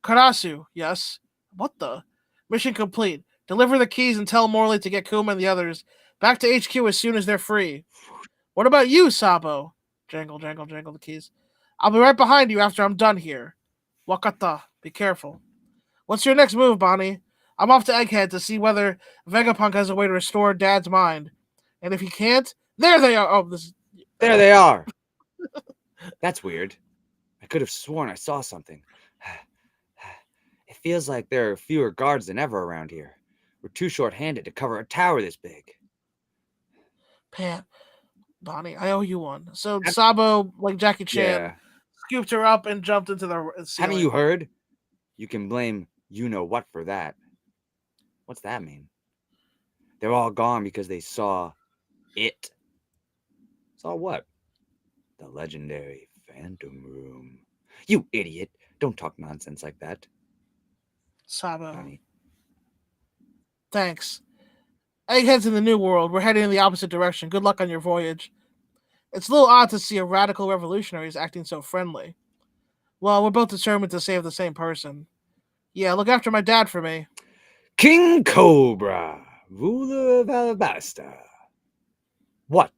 Karasu, yes. What the? Mission complete. Deliver the keys and tell Morley to get Kuma and the others back to HQ as soon as they're free. What about you, Sabo? Jangle, jangle, jangle the keys. I'll be right behind you after I'm done here. Wakata, be careful. What's your next move, Bonnie? I'm off to Egghead to see whether Vegapunk has a way to restore Dad's mind. And if he can't, there they are. There they are. That's weird. I could have sworn I saw something. It feels like there are fewer guards than ever around here. We're too short-handed to cover a tower this big. Pat, Bonnie, I owe you one. So Sabo, like Jackie Chan, scooped her up and jumped into the ceiling. Haven't you heard? You can blame you-know-what for that. What's that mean? They're all gone because they saw it. Saw what? The legendary Phantom Room. You idiot. Don't talk nonsense like that. Sabo. Bonnie. Thanks. Egghead's in the New World. We're heading in the opposite direction. Good luck on your voyage. It's a little odd to see a radical revolutionaries acting so friendly. Well, we're both determined to save the same person. Yeah, look after my dad for me. King Cobra, ruler of Alabasta. What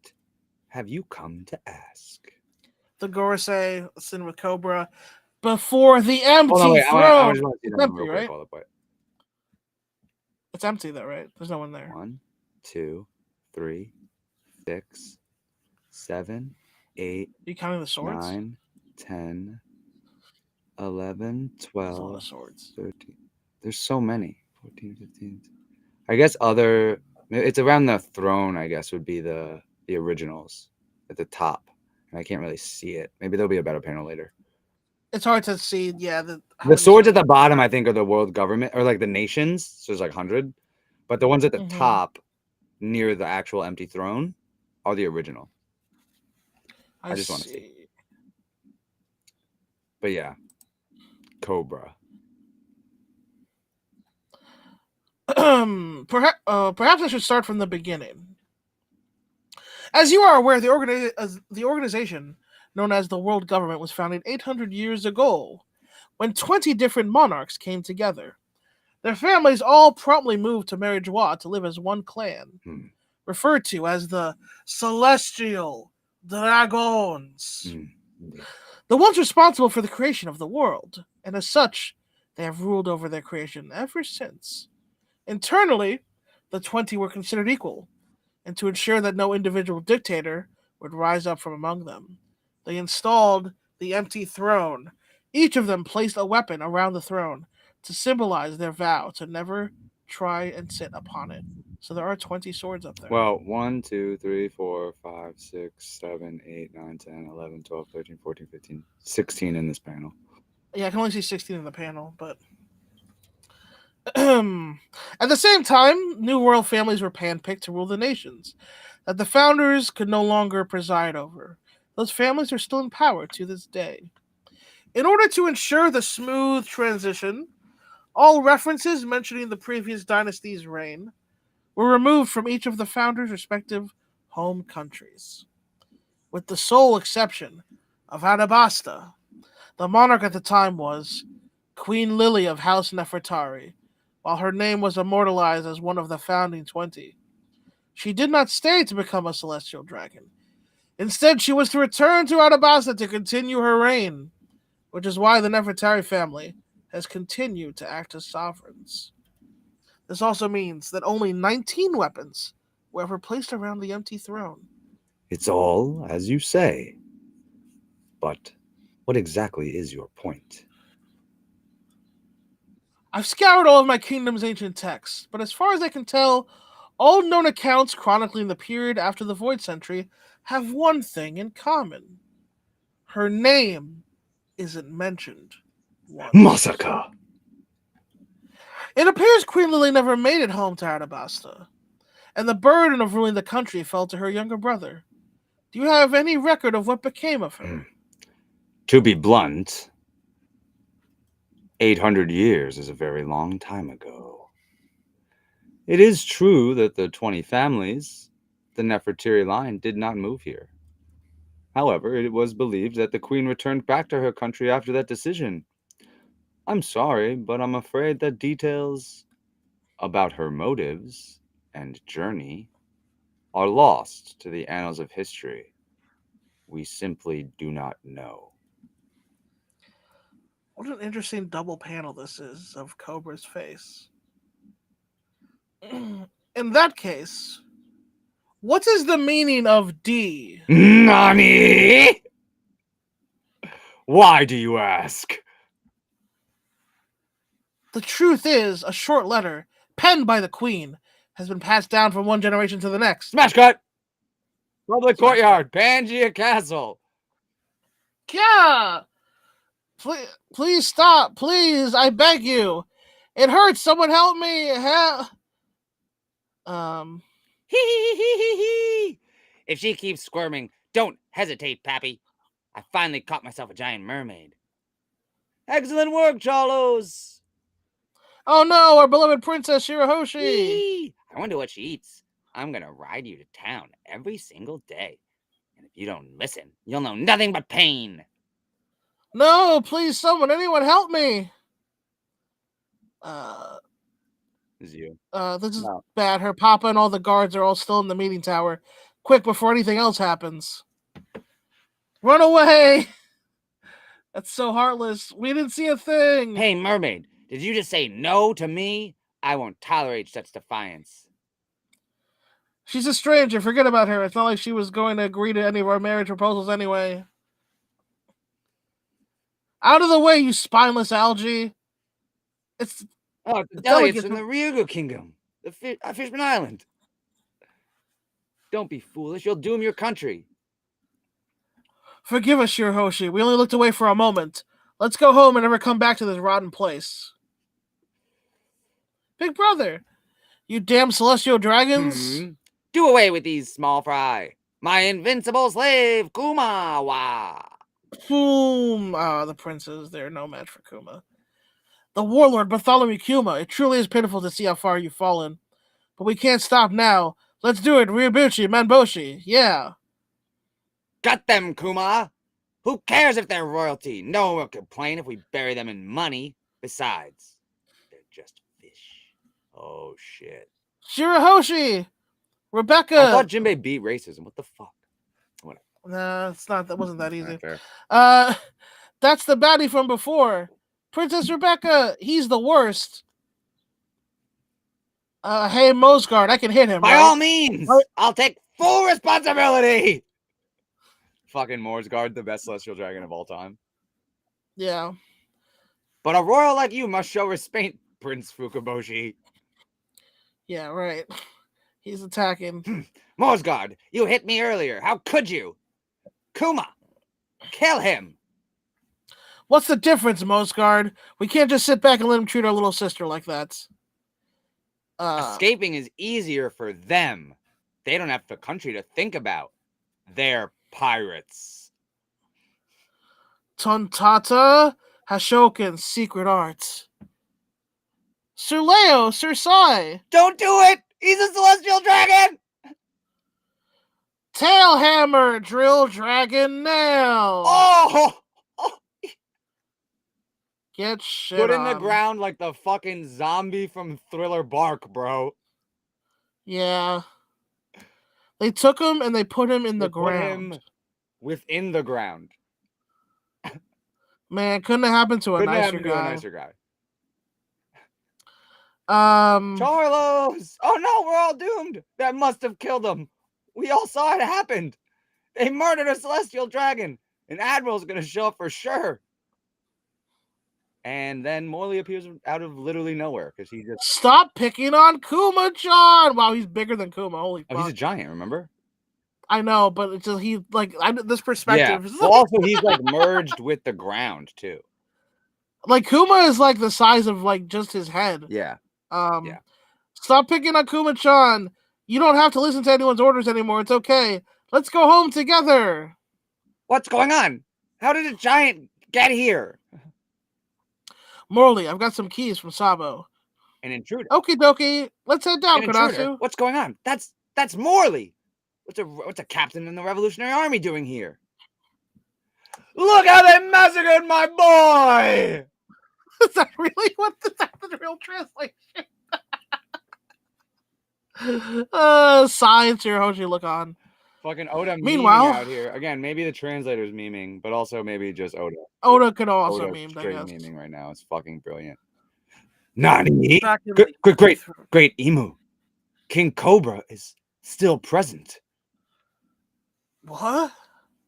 have you come to ask? The Gorosei, sin with Cobra, before the empty throne. I just want to see it's that empty, real right? quick. It's empty, though, right? There's no one there. 1, 2, 3, 6, 7, 8. Are you counting the swords? 9, 10, 11, 12, swords. 13. There's so many. 14, 15. I guess it's around the throne, I guess, would be the originals at the top. And I can't really see it. Maybe there'll be a better panel later. It's hard to see, yeah. The swords at the bottom, I think, are the world government, or like the nations. So there's like 100. But the ones at the top, near the actual empty throne, are the original. I just want to see. But yeah. Cobra. Perhaps I should start from the beginning. As you are aware, the organization known as the World Government was founded 800 years ago, when 20 different monarchs came together. Their families all promptly moved to Marijois to live as one clan, referred to as the Celestial Dragons. The ones responsible for the creation of the world, and as such, they have ruled over their creation ever since. Internally, the 20 were considered equal, and to ensure that no individual dictator would rise up from among them, they installed the empty throne. Each of them placed a weapon around the throne to symbolize their vow to never try and sit upon it. So there are 20 swords up there. Well, 1, 2, 3, 4, 5, 6, 7, 8, 9, 10, 11, 12, 13, 14, 15, 16 in this panel. Yeah, I can only see 16 in the panel, but... At the same time, new royal families were handpicked to rule the nations that the founders could no longer preside over. Those families are still in power to this day. In order to ensure the smooth transition, all references mentioning the previous dynasty's reign were removed from each of the founders' respective home countries, with the sole exception of Alabasta. The monarch at the time was Queen Lily of House Nefertari, while her name was immortalized as one of the founding 20. She did not stay to become a celestial dragon. Instead, she was to return to Alabasta to continue her reign, which is why the Nefertari family has continued to act as sovereigns. This also means that only 19 weapons were placed around the empty throne. It's all as you say. But what exactly is your point? I've scoured all of my kingdom's ancient texts, but as far as I can tell, all known accounts chronicling the period after the Void Century have one thing in common. Her name isn't mentioned once. Masaka! It appears Queen Lily never made it home to Arabasta, and the burden of ruling the country fell to her younger brother. Do you have any record of what became of her? To be blunt, 800 years is a very long time ago. It is true that the 20 families, the Nefertiri line, did not move here. However, it was believed that the queen returned back to her country after that decision. I'm sorry, but I'm afraid that details about her motives and journey are lost to the annals of history. We simply do not know. What an interesting double panel this is of Cobra's face. In that case, what is the meaning of D? Nani? Why do you ask? The truth is, a short letter, penned by the Queen, has been passed down from one generation to the next. Smash cut! Public courtyard, Pangea Castle. Yeah! Please stop. Please, I beg you. It hurts. Someone help me. If she keeps squirming, don't hesitate, Pappy. I finally caught myself a giant mermaid. Excellent work, Cholos. Oh no, our beloved Princess Shirahoshi. I wonder what she eats. I'm gonna ride you to town every single day. And if you don't listen, you'll know nothing but pain. No, please, anyone help me. This is you. This is bad. Her papa and all the guards are all still in the meeting tower. Quick, before anything else happens. Run away! That's so heartless. We didn't see a thing. Hey, mermaid, did you just say no to me? I won't tolerate such defiance. She's a stranger. Forget about her. It's not like she was going to agree to any of our marriage proposals anyway. Out of the way, you spineless algae. It's the delegates from the Ryugu Kingdom, the Fishman Island. Don't be foolish. You'll doom your country. Forgive us, Shirahoshi. We only looked away for a moment. Let's go home and never come back to this rotten place. Big brother, you damn celestial dragons. Do away with these small fry. My invincible slave, Kuma-wa. Boom. The princes, they're no match for Kuma. The warlord, Bartholomew Kuma. It truly is pitiful to see how far you've fallen. But we can't stop now. Let's do it, Ryobuchi, Manboshi. Yeah. Gut them, Kuma. Who cares if they're royalty? No one will complain if we bury them in money. Besides, they're just fish. Oh, shit. Shirahoshi! Rebecca! I thought Jinbei beat racism. What the fuck? Whatever. Nah, it's not. That wasn't that easy. Fair. That's the baddie from before. Princess Rebecca, he's the worst. Hey, Mosgard, I can hit him. By all means, I'll take full responsibility. Fucking Morsgard, the best celestial dragon of all time. Yeah. But a royal like you must show respect, Prince Fukaboshi. Yeah, right. He's attacking. Morsgard, you hit me earlier. How could you? Kuma, kill him. What's the difference, Mosgard? We can't just sit back and let him treat our little sister like that. Escaping is easier for them. They don't have the country to think about. They're pirates. Tontata Hashokan Secret Arts. Sir Leo, Sir Sai. Don't do it! He's a celestial dragon! Tailhammer, Drill Dragon now. Oh! Get shit Put on. in the ground like the fucking zombie from Thriller Bark, bro. Yeah. They took him and they put him in the ground. Put him within the ground. Man, couldn't have happened to a nicer guy. Charlos! Oh no, we're all doomed! That must have killed them. We all saw it happened. They murdered a celestial dragon. An admiral's gonna show up for sure. And then Morley appears out of literally nowhere because he just Stop picking on Kuma-chan! Wow, he's bigger than Kuma. Holy fuck. he's a giant, remember? I know, but it's just he like this perspective. Yeah. Well, also he's like merged with the ground too. Like Kuma is like the size of like just his head. Yeah. Yeah. Stop picking on Kuma-chan. You don't have to listen to anyone's orders anymore. It's okay. Let's go home together. What's going on? How did a giant get here? Morley, I've got some keys from Sabo. An intruder. Okie dokie. Let's head down, Konasu. What's going on? That's Morley. What's a captain in the Revolutionary Army doing here? Look how they massacred my boy! Is that really is that the real translation? Science here, Hoshi, look on. Fucking Oda Meanwhile, memeing out here. Again, maybe the translator's memeing, but also maybe just Oda. Oda could also meme, I guess. Memeing right now. It's fucking brilliant. Nani? Great Emu. King Cobra is still present. What?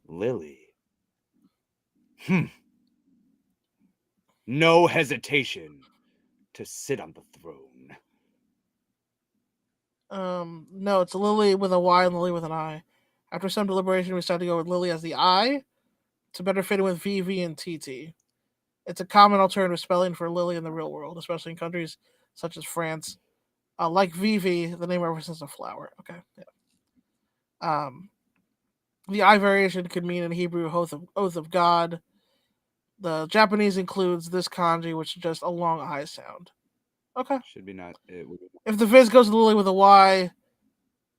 Lily. No hesitation to sit on the throne. No, it's Lily with a Y and Lily with an I. After some deliberation, we decided to go with Lily as the I to better fit in with VV and TT. It's a common alternative spelling for Lily in the real world, especially in countries such as France. Like VV, the name represents a flower. Okay, yeah. The I variation could mean in Hebrew oath of God. The Japanese includes this kanji, which is just a long I sound. Okay. Should be not. If the Viz goes to Lily with a Y,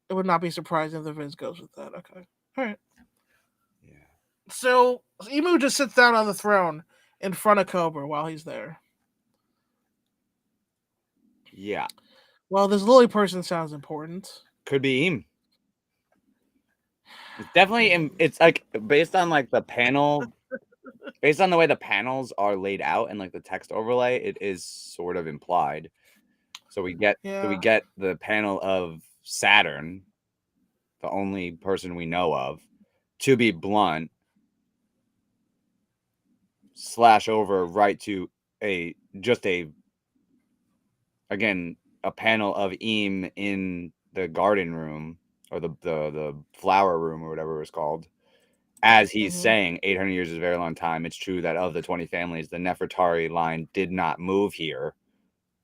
it would not be surprising if the Viz goes with that. Okay. All right. Yeah. So Emu just sits down on the throne in front of Cobra while he's there. Yeah. Well, this Lily person sounds important. Could be him. It's definitely. It's like based on like the panel. Based on the way the panels are laid out and like the text overlay, it is sort of implied. So we get the panel of Saturn, the only person we know of, to be blunt, slash over right to a panel of Eam in the garden room or the flower room or whatever it was called. As he's saying, 800 years is a very long time. It's true that of the 20 families, the Nefertari line did not move here,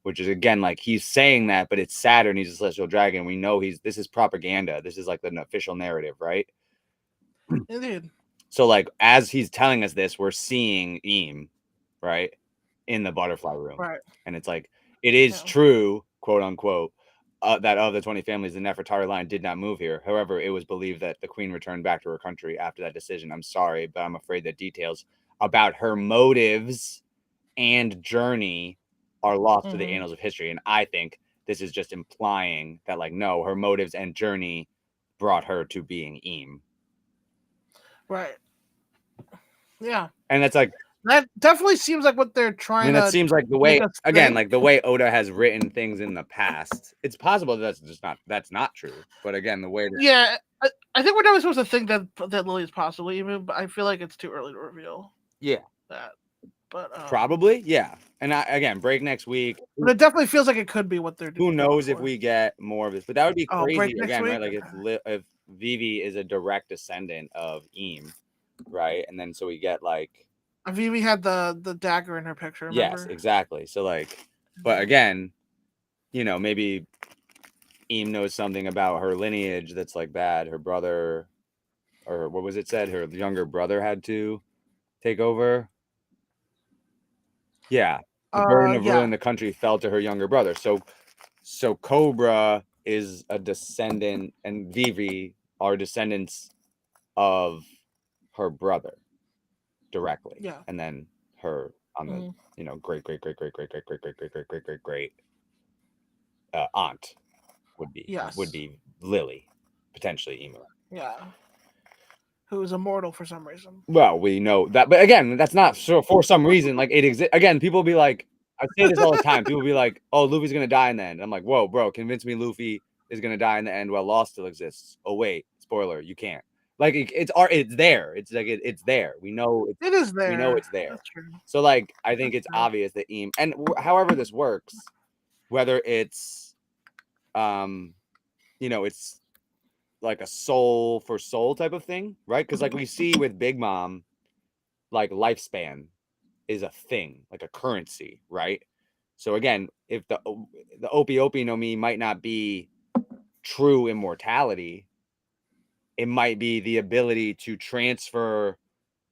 which is, again, like he's saying that, but it's Saturn. He's a celestial dragon. We know this is propaganda. This is like the official narrative, right? Indeed. So, like, as he's telling us this, we're seeing Eam, right, in the butterfly room. Right. And it's like, it is true, quote unquote, that of the 20 families, the Nefertari line did not move here. However, it was believed that the queen returned back to her country after that decision. I'm sorry, but I'm afraid that details about her motives and journey are lost to the annals of history. And I think this is just implying that, like, no, her motives and journey brought her to being Eam. Right. Yeah. And that's like, that definitely seems like what they're trying to. That seems like the way, again, like the way Oda has written things in the past. It's possible that that's not true. But again, the way. Yeah, I think we're never supposed to think that Lily is possibly even, but I feel like it's too early to reveal. Yeah. That. But probably, yeah. And again, break next week. But it definitely feels like it could be what they're doing. Who knows if we get more of this? But that would be crazy again, week? Right? Like if Vivi is a direct descendant of Eam, right? And then so we get like. Vivi had the dagger in her picture. Remember? Yes, exactly. So like, but again, maybe Eam knows something about her lineage that's like bad. Her brother, or what was it said? Her younger brother had to take over. Yeah, the burden of ruling the country fell to her younger brother. So Cobra is a descendant, and Vivi are descendants of her brother directly. Yeah, and then her on the great aunt would be Lily, potentially Emu. Yeah. Who is immortal for some reason. Well, we know that, but again, that's not for some reason. Like it exists. Again, people be like, I say this all the time. People be like, "Oh, Luffy's gonna die in the end." I'm like, "Whoa, bro! Convince me Luffy is gonna die in the end while Law still exists." Oh wait, spoiler, you can't. Like it's there. It's like it's there. We know It is there. We know it's there. That's true. So like I think That's it's true. obvious that and however this works, whether it's it's like a soul for soul type of thing, right? Because like we see with Big Mom, like lifespan is a thing, like a currency, right? So again, if the Opie no Mi might not be true immortality, it might be the ability to transfer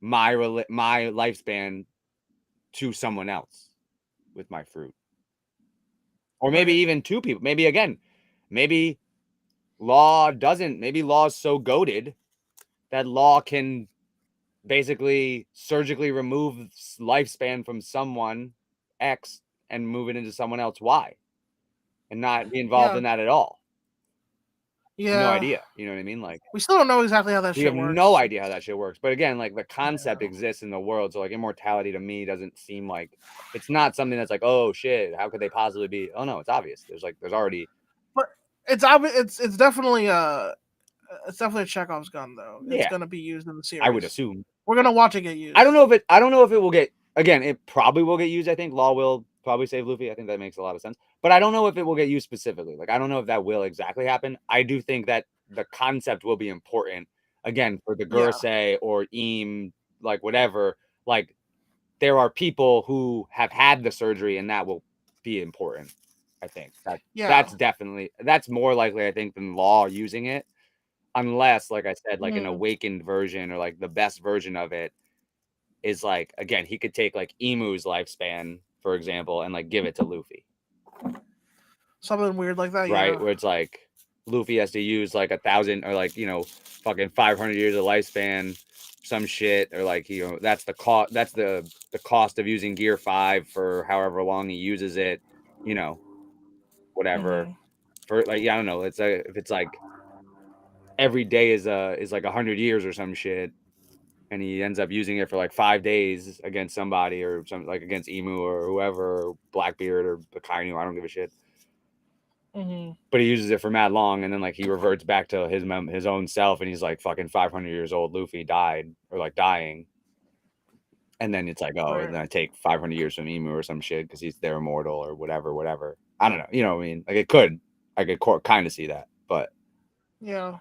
my lifespan to someone else with my fruit, or maybe even two people. Maybe again, maybe Law doesn't. Maybe Law is so goated that Law can basically surgically remove lifespan from someone X and move it into someone else Y, and not be involved in that at all. Yeah. No idea. You know what I mean? Like we still don't know exactly how that we shit have works. no idea how that shit works. But again, like the concept exists in the world. So like immortality to me doesn't seem like it's not something that's like, oh shit, how could they possibly be? Oh no, it's obvious. There's already. But it's obvious. It's definitely a Chekhov's gun though. It's gonna be used in the series. I would assume. We're gonna watch it get used. I don't know if it will get. Again, it probably will get used. I think Law will probably save Luffy. I think that makes a lot of sense. But I don't know if it will get used specifically. Like I don't know if that will exactly happen. I do think that the concept will be important. Again, for the Gurusei or Eam, like whatever. Like there are people who have had the surgery, and that will be important. I think that's more likely. I think than Law using it, unless, like I said, like an awakened version or like the best version of it is like, again, he could take like Emu's lifespan, for example, and like give it to Luffy. Something weird like that, right? Where it's like Luffy has to use like 1,000 or like fucking 500 years of lifespan, some shit, or like that's the cost. That's the cost of using Gear 5 for however long he uses it. Whatever. For like I don't know. It's if it's like every day is like 100 years or some shit. And he ends up using it for like 5 days against somebody or something, like against Emu or whoever, or Blackbeard or Akainu. I don't give a shit. But he uses it for mad long, and then like he reverts back to his own self, and he's like fucking 500 years old. Luffy died or like dying, and then it's like, oh, and then I take 500 years from Emu or some shit because they're immortal or whatever. I don't know. You know what I mean? Like I could kind of see that, but I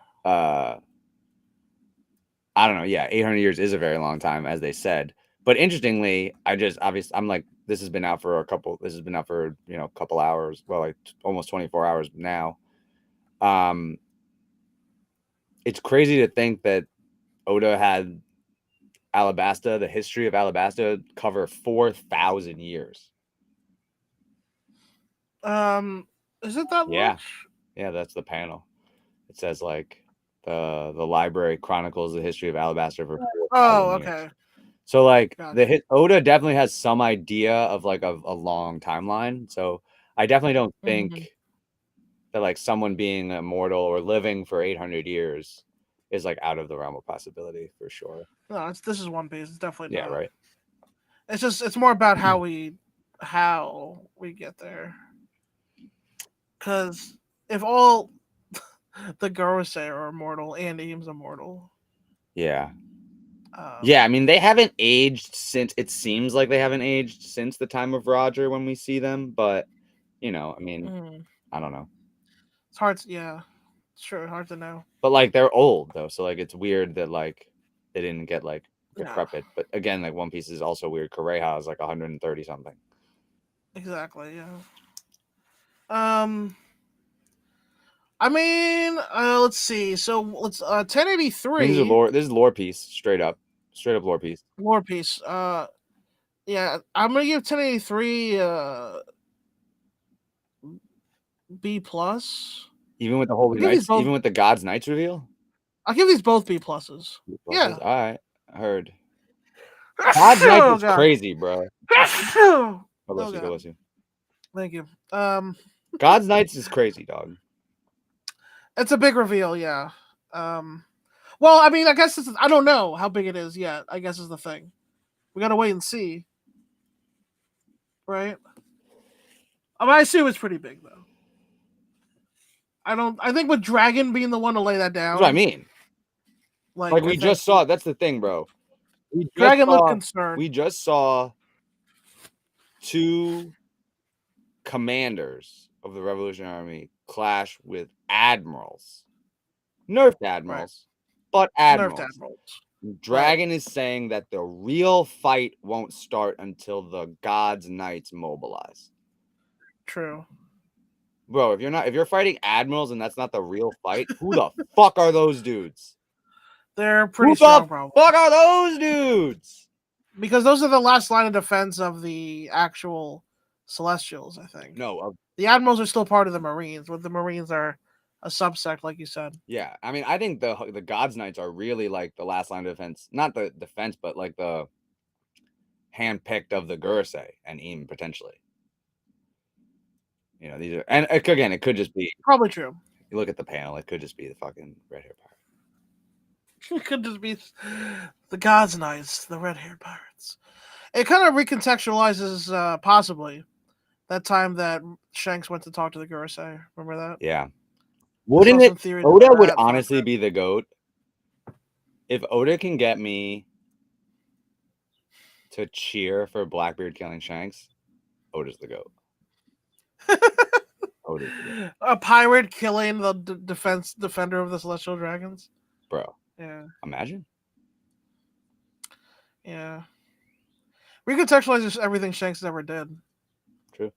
don't know. Yeah, 800 years is a very long time, as they said. But interestingly, I'm like, this has been out for a couple hours. Well, like almost 24 hours now. It's crazy to think that Oda had Alabasta, the history of Alabasta, cover 4,000 years. Is it that much? Yeah, that's the panel. It says like the library chronicles the history of Alabasta for 4,000 years. So like Oda definitely has some idea of like a long timeline. So I definitely don't think that like someone being immortal or living for 800 years is like out of the realm of possibility for sure. No, this is One Piece. It's definitely not. Right. It's more about how we get there. Because if all the Gurusei are immortal and Eam's immortal. Yeah. I mean, they haven't aged since. It seems like they haven't aged since the time of Roger when we see them. But, I mean, I don't know. It's hard. It's true. Hard to know. But, like, they're old, though. So, like, it's weird that, like, they didn't get, like, decrepit. Yeah. But, again, like, One Piece is also weird. Kureha is, like, 130 something. Exactly, yeah. I mean, let's see. So let's 1083. I mean, this is lore piece, straight up lore piece. Lore piece. Yeah, I'm gonna give 1083 B plus. Even with the Holy Knights, even with the God's Knights reveal. I'll give these both B pluses. Yeah. All right, I heard. God's Knights is crazy, bro. God bless you. Thank you. God's Knights is crazy, dog. It's a big reveal, yeah. Well, I mean, I guess I don't know how big it is yet. I guess is the thing. We gotta wait and see, right? I assume it's pretty big though. I think with Dragon being the one to lay that down. That's what I mean. Like we just saw. That's the thing, bro. Dragon looked concerned. We just saw 2 commanders of the Revolutionary Army clash with admirals, nerfed admirals, but admirals. Nerfed admirals. Dragon is saying that the real fight won't start until the God's Knights mobilize. True. Bro, if you're fighting admirals and that's not the real fight, who the fuck are those dudes? They're pretty strong, probably. Who the fuck are those dudes? Because those are the last line of defense of the actual Celestials, I think. No, the admirals are still part of the Marines, but the Marines are a subsect, like you said. Yeah, I mean, I think the God's Knights are really like the last line of defense, not the defense, but like the handpicked of the Gurusei and Eam potentially. You know, these are, and again, it could just be probably true. You look at the panel, it could just be the fucking red-haired pirate. It could just be the God's Knights, the red-haired pirates. It kind of recontextualizes possibly that time that Shanks went to talk to the Gurusei. Remember that? Yeah. Wouldn't it? Oda would honestly be the GOAT. If Oda can get me to cheer for Blackbeard killing Shanks, Oda's the GOAT. Oda's the GOAT. A pirate killing the defender of the Celestial Dragons? Bro. Yeah. Imagine. Yeah. Recontextualizes everything Shanks ever did. True.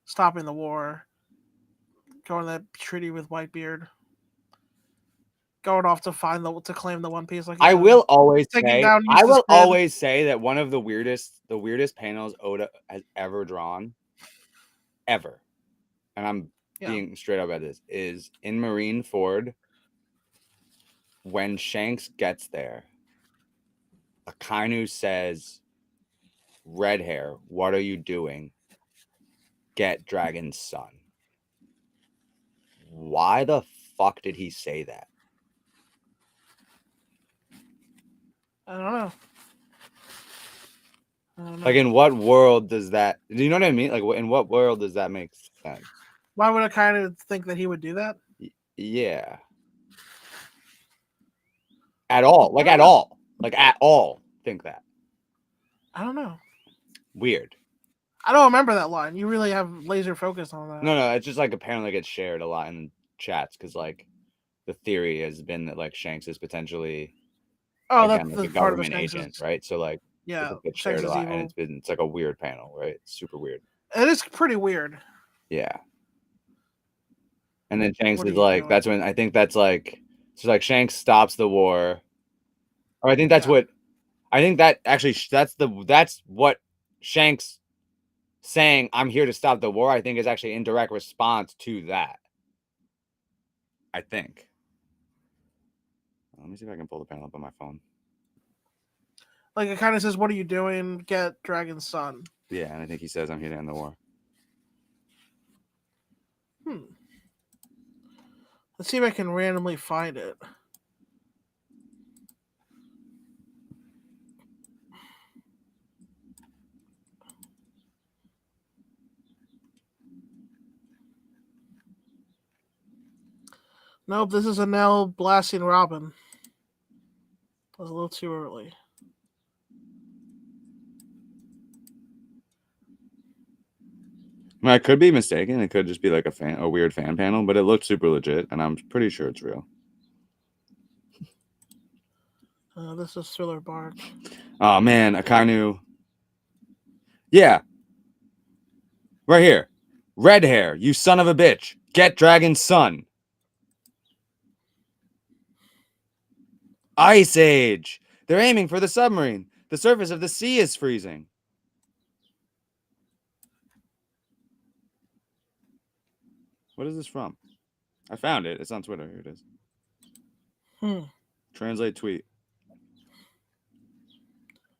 Stopping the war. Going to that treaty with Whitebeard. Going off to claim the One Piece. Like I will always say that one of the weirdest panels Oda has ever drawn, ever, and I'm being straight up at this, is in Marineford when Shanks gets there. Akainu says, "Red hair, what are you doing? Get Dragon's son." Why the fuck did he say that? I don't know. Like, in what world does that? Do you know what I mean? Like, in what world does that make sense? Why would I kind of think that he would do that? Yeah. At all. Like, at all. Like, at all. Think that. I don't know. Weird. I don't remember that line. You really have laser focus on that. No. It's just, like, apparently gets shared a lot in chats because, like, the theory has been that, like, Shanks is potentially... Oh, that's like, a government agent, right? So, like, yeah, it gets shared a lot, and it's like a weird panel, right? It's super weird. It is pretty weird. Yeah. And then Shanks is like, that's when I think that's like, so like Shanks stops the war, or I think that's what, I think that actually that's what Shanks saying, "I'm here to stop the war," I think is actually in direct response to that. I think. Let me see if I can pull the panel up on my phone. Like, it kind of says, "What are you doing? Get Dragon's son." Yeah, and I think he says, "I'm here to end the war." Let's see if I can randomly find it. Nope, this is Anel blasting Robin. That was a little too early. I mean, I could be mistaken. It could just be like a weird fan panel, but it looked super legit, and I'm pretty sure it's real. This is Thriller Bark. Oh man, Akainu. Yeah. Right here. Red hair, you son of a bitch. Get Dragon's son. Ice Age. They're aiming for the submarine. The surface of the sea is freezing. What is this from? I found it. It's on Twitter. Here it is. Translate tweet.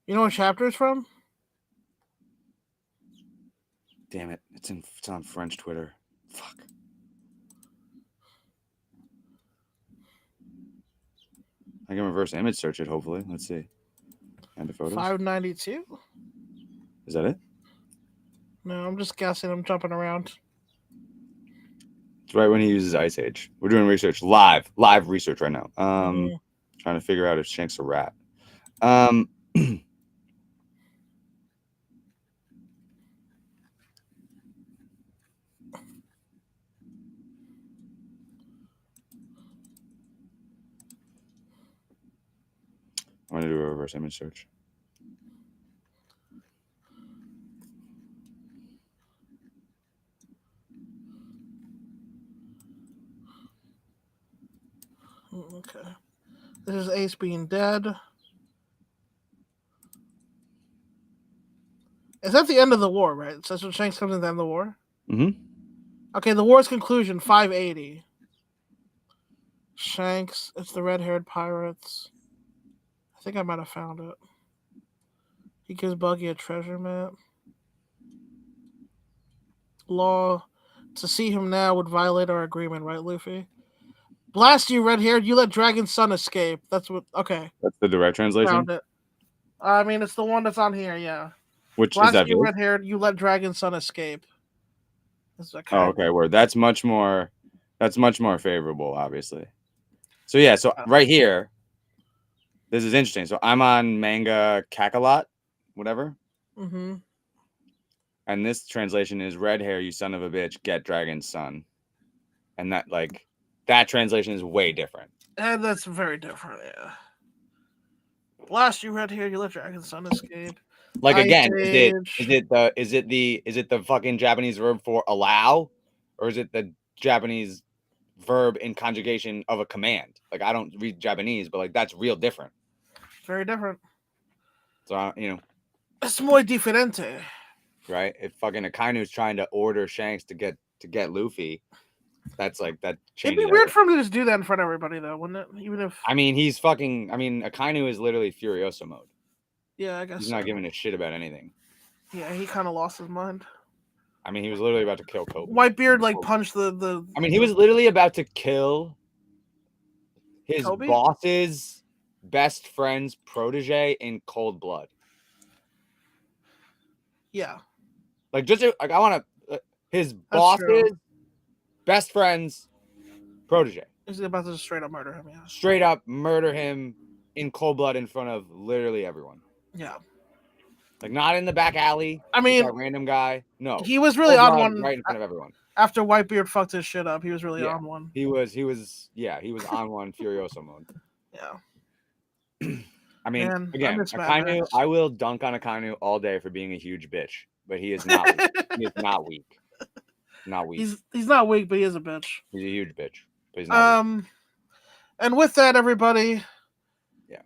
You know what chapter it's from? Damn it. It's on French Twitter. Fuck. I can reverse image search it, hopefully. Let's see. And the photos. 592? Is that it? No, I'm just guessing. I'm jumping around. It's right when he uses Ice Age. We're doing research live research right now. Trying to figure out if Shank's a rat. I'm gonna do a reverse image search. Okay. This is Ace being dead. Is that the end of the war, right? So that's when Shanks comes in the end of the war? Mm-hmm. Okay, the war's conclusion, 580. Shanks, it's the red-haired pirates. I think I might have found it. He gives Buggy a treasure map. Law. To see him now would violate our agreement, right, Luffy? Blast you, red-haired. You let Dragon's son escape. That's what... Okay. That's the direct translation? Found it. I mean, it's the one that's on here, yeah. Which Blast is that? you, red-haired. You let Dragon's son escape. Oh, okay. Word. That's much more favorable, obviously. So yeah, so right here, this is interesting. So I'm on manga Kakalot, whatever. Mm-hmm. And this translation is red hair, you son of a bitch, get Dragon's son. And that translation is way different. And that's very different, yeah. Blast you, red hair, you let Dragon's son escape. Like again, is it the fucking Japanese verb for allow, or is it the Japanese verb in conjugation of a command? Like I don't read Japanese, but like that's real different. Very different. So it's muy diferente. Right? If fucking Akainu's trying to order Shanks to get Luffy, that's like that changes. It'd be weird for him to just do that in front of everybody, though, wouldn't it? Even if Akainu is literally Furiosa mode. Yeah, I guess he's not giving a shit about anything. Yeah, he kind of lost his mind. I mean, he was literally about to kill Kobe. Whitebeard punched the. I mean, he was literally about to kill his Kobe? boss's best friend's protege in cold blood. Yeah. I want to his boss's best friend's protege. He's about to straight up murder him. Yeah. Straight up murder him in cold blood in front of literally everyone. Yeah. Like not in the back alley. I mean, that random guy. No. He was really on one right in front of everyone. After Whitebeard fucked his shit up, he was really on one. He was on one Furiosa mode. Yeah. I mean, again, Akainu, I will dunk on Akainu all day for being a huge bitch, but he is not weak. He is not weak. Not weak. He's not weak, but he is a bitch. He's a huge bitch. But he's not weak. And with that, everybody,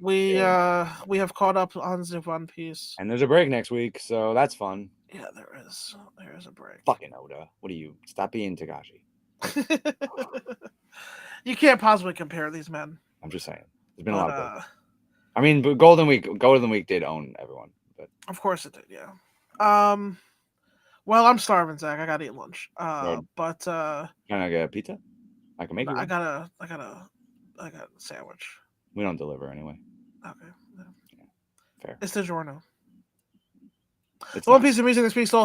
we have caught up on the One Piece. And there's a break next week, so that's fun. Yeah, there is. There is a break. Fucking Oda. What are you? Stop being Tagashi. You can't possibly compare these men. I'm just saying. There's been a lot of breaks. I mean, but Golden Week did own everyone. But of course it did, yeah. Well, I'm starving, Zach. I gotta eat lunch. But can I get a pizza? I can make it. I got a sandwich. We don't deliver anyway. Okay. Yeah. Fair. It's DiGiorno. One piece of music this week's all